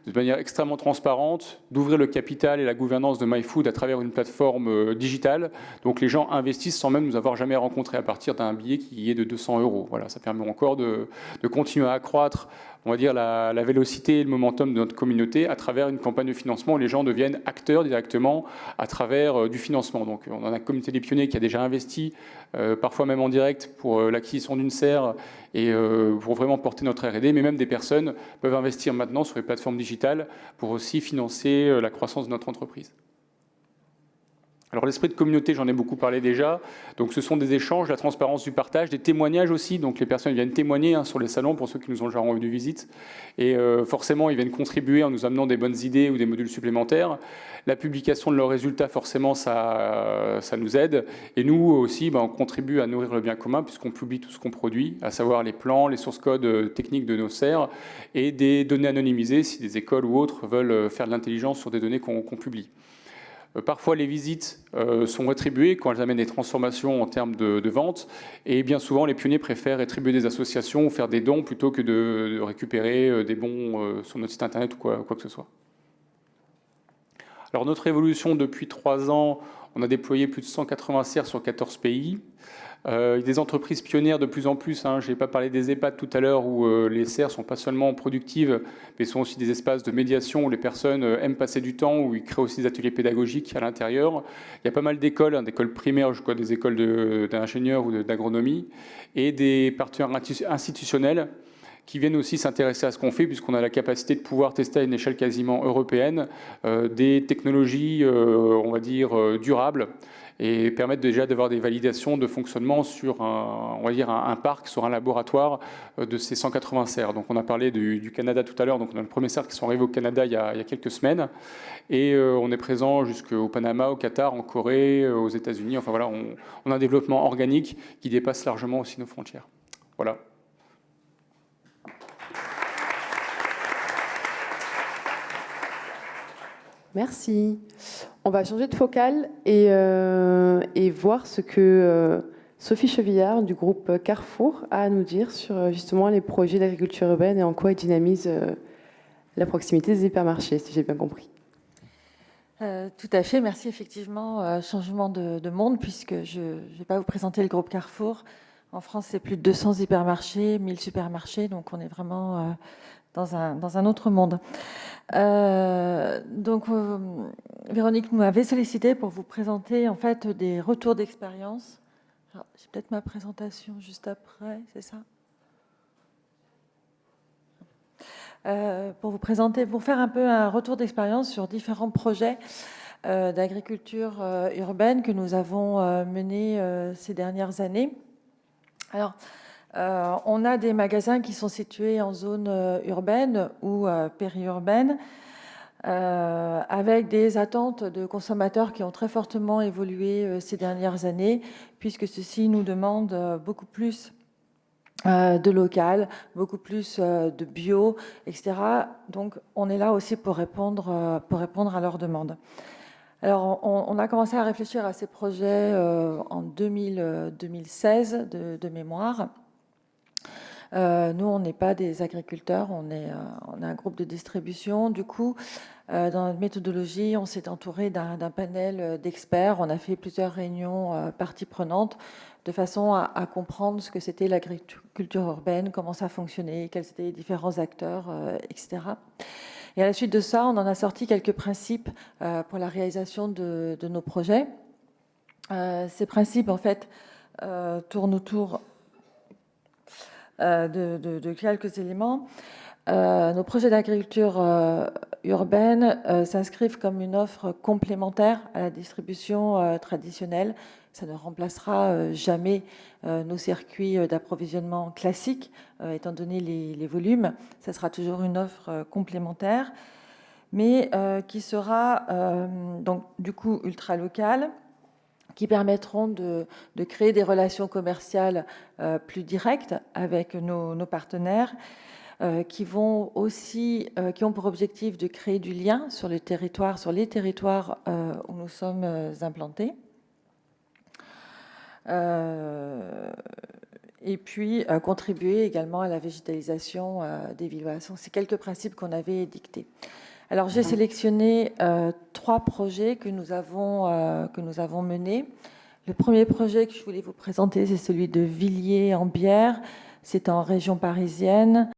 de manière extrêmement transparente, d'ouvrir le capital et la gouvernance de MyFood à travers une plateforme digitale. Donc les gens investissent sans même nous avoir jamais rencontrés à partir d'un billet qui est de 200 euros. Voilà, ça permet encore de continuer à accroître, on va dire, la vélocité et le momentum de notre communauté à travers une campagne de financement où les gens deviennent acteurs directement à travers du financement. Donc on a un comité des pionniers qui a déjà investi, parfois même en direct, pour l'acquisition d'une serre et pour vraiment porter notre R&D, mais même des personnes peuvent investir maintenant sur les plateformes digitales pour aussi financer la croissance de notre entreprise. Alors l'esprit de communauté, j'en ai beaucoup parlé déjà. Donc ce sont des échanges, la transparence du partage, des témoignages aussi. Donc les personnes viennent témoigner sur les salons pour ceux qui nous ont déjà rendu visite. Et forcément, ils viennent contribuer en nous amenant des bonnes idées ou des modules supplémentaires. La publication de leurs résultats, forcément, ça nous aide. Et nous aussi, on contribue à nourrir le bien commun puisqu'on publie tout ce qu'on produit, à savoir les plans, les sources codes techniques de nos serres et des données anonymisées si des écoles ou autres veulent faire de l'intelligence sur des données qu'on publie. Parfois, les visites sont rétribuées quand elles amènent des transformations en termes de vente. Et bien souvent, les pionniers préfèrent rétribuer des associations ou faire des dons plutôt que de récupérer des bons sur notre site internet ou quoi que ce soit. Alors, notre évolution depuis 3 ans, on a déployé plus de 180 serres sur 14 pays. Des entreprises pionnières de plus en plus. Je n'ai pas parlé des EHPAD tout à l'heure où les serres ne sont pas seulement productives, mais sont aussi des espaces de médiation où les personnes aiment passer du temps, où ils créent aussi des ateliers pédagogiques à l'intérieur. Il y a pas mal d'écoles, d'écoles primaires jusqu'à des écoles d'ingénieurs ou d'agronomie, et des partenaires institutionnels qui viennent aussi s'intéresser à ce qu'on fait, puisqu'on a la capacité de pouvoir tester à une échelle quasiment européenne des technologies, on va dire, durables, et permettre déjà d'avoir des validations de fonctionnement sur un parc, sur un laboratoire de ces 180 serres. Donc on a parlé du Canada tout à l'heure, donc on a le premier serre qui sont arrivés au Canada il y a quelques semaines, et on est présent jusqu'au Panama, au Qatar, en Corée, aux États-Unis. Enfin voilà, on a un développement organique qui dépasse largement aussi nos frontières. Voilà. Merci. On va changer de focale et voir ce que Sophie Chevillard du groupe Carrefour a à nous dire sur justement les projets d'agriculture urbaine et en quoi ils dynamisent la proximité des hypermarchés, si j'ai bien compris. Tout à fait, merci. Effectivement, changement de monde, puisque je ne vais pas vous présenter le groupe Carrefour. En France, c'est plus de 200 hypermarchés, 1000 supermarchés, donc on est vraiment dans un autre monde. Véronique nous avait sollicité pour vous présenter en fait des retours d'expérience. J'ai peut-être ma présentation juste après, c'est ça ? Pour vous présenter, pour faire un peu un retour d'expérience sur différents projets d'agriculture urbaine que nous avons menés ces dernières années. Alors, on a des magasins qui sont situés en zone urbaine ou périurbaine, avec des attentes de consommateurs qui ont très fortement évolué ces dernières années, puisque ceci nous demande beaucoup plus de local, beaucoup plus de bio, etc. Donc, on est là aussi pour répondre à leurs demandes. Alors, on a commencé à réfléchir à ces projets en 2016 de mémoire. Nous, on n'est pas des agriculteurs, on est un groupe de distribution. Du coup, dans notre méthodologie, on s'est entouré d'un panel d'experts. On a fait plusieurs réunions parties prenantes de façon à comprendre ce que c'était l'agriculture urbaine, comment ça fonctionnait, quels étaient les différents acteurs, etc. Et à la suite de ça, on en a sorti quelques principes pour la réalisation de nos projets. Ces principes, en fait, tournent autour de quelques éléments. Nos projets d'agriculture urbaine s'inscrivent comme une offre complémentaire à la distribution traditionnelle. Ça ne remplacera jamais nos circuits d'approvisionnement classiques, étant donné les volumes. Ça sera toujours une offre complémentaire, mais qui sera donc du coup ultra locale, qui permettront de créer des relations commerciales plus directes avec nos partenaires, qui ont pour objectif de créer du lien sur les territoires où nous sommes implantés. Et puis contribuer également à la végétalisation des villes. Voilà, c'est quelques principes qu'on avait dictés. Alors j'ai sélectionné 3 projets que nous avons menés. Le premier projet que je voulais vous présenter, c'est celui de Villiers-en-Bière. C'est en région parisienne.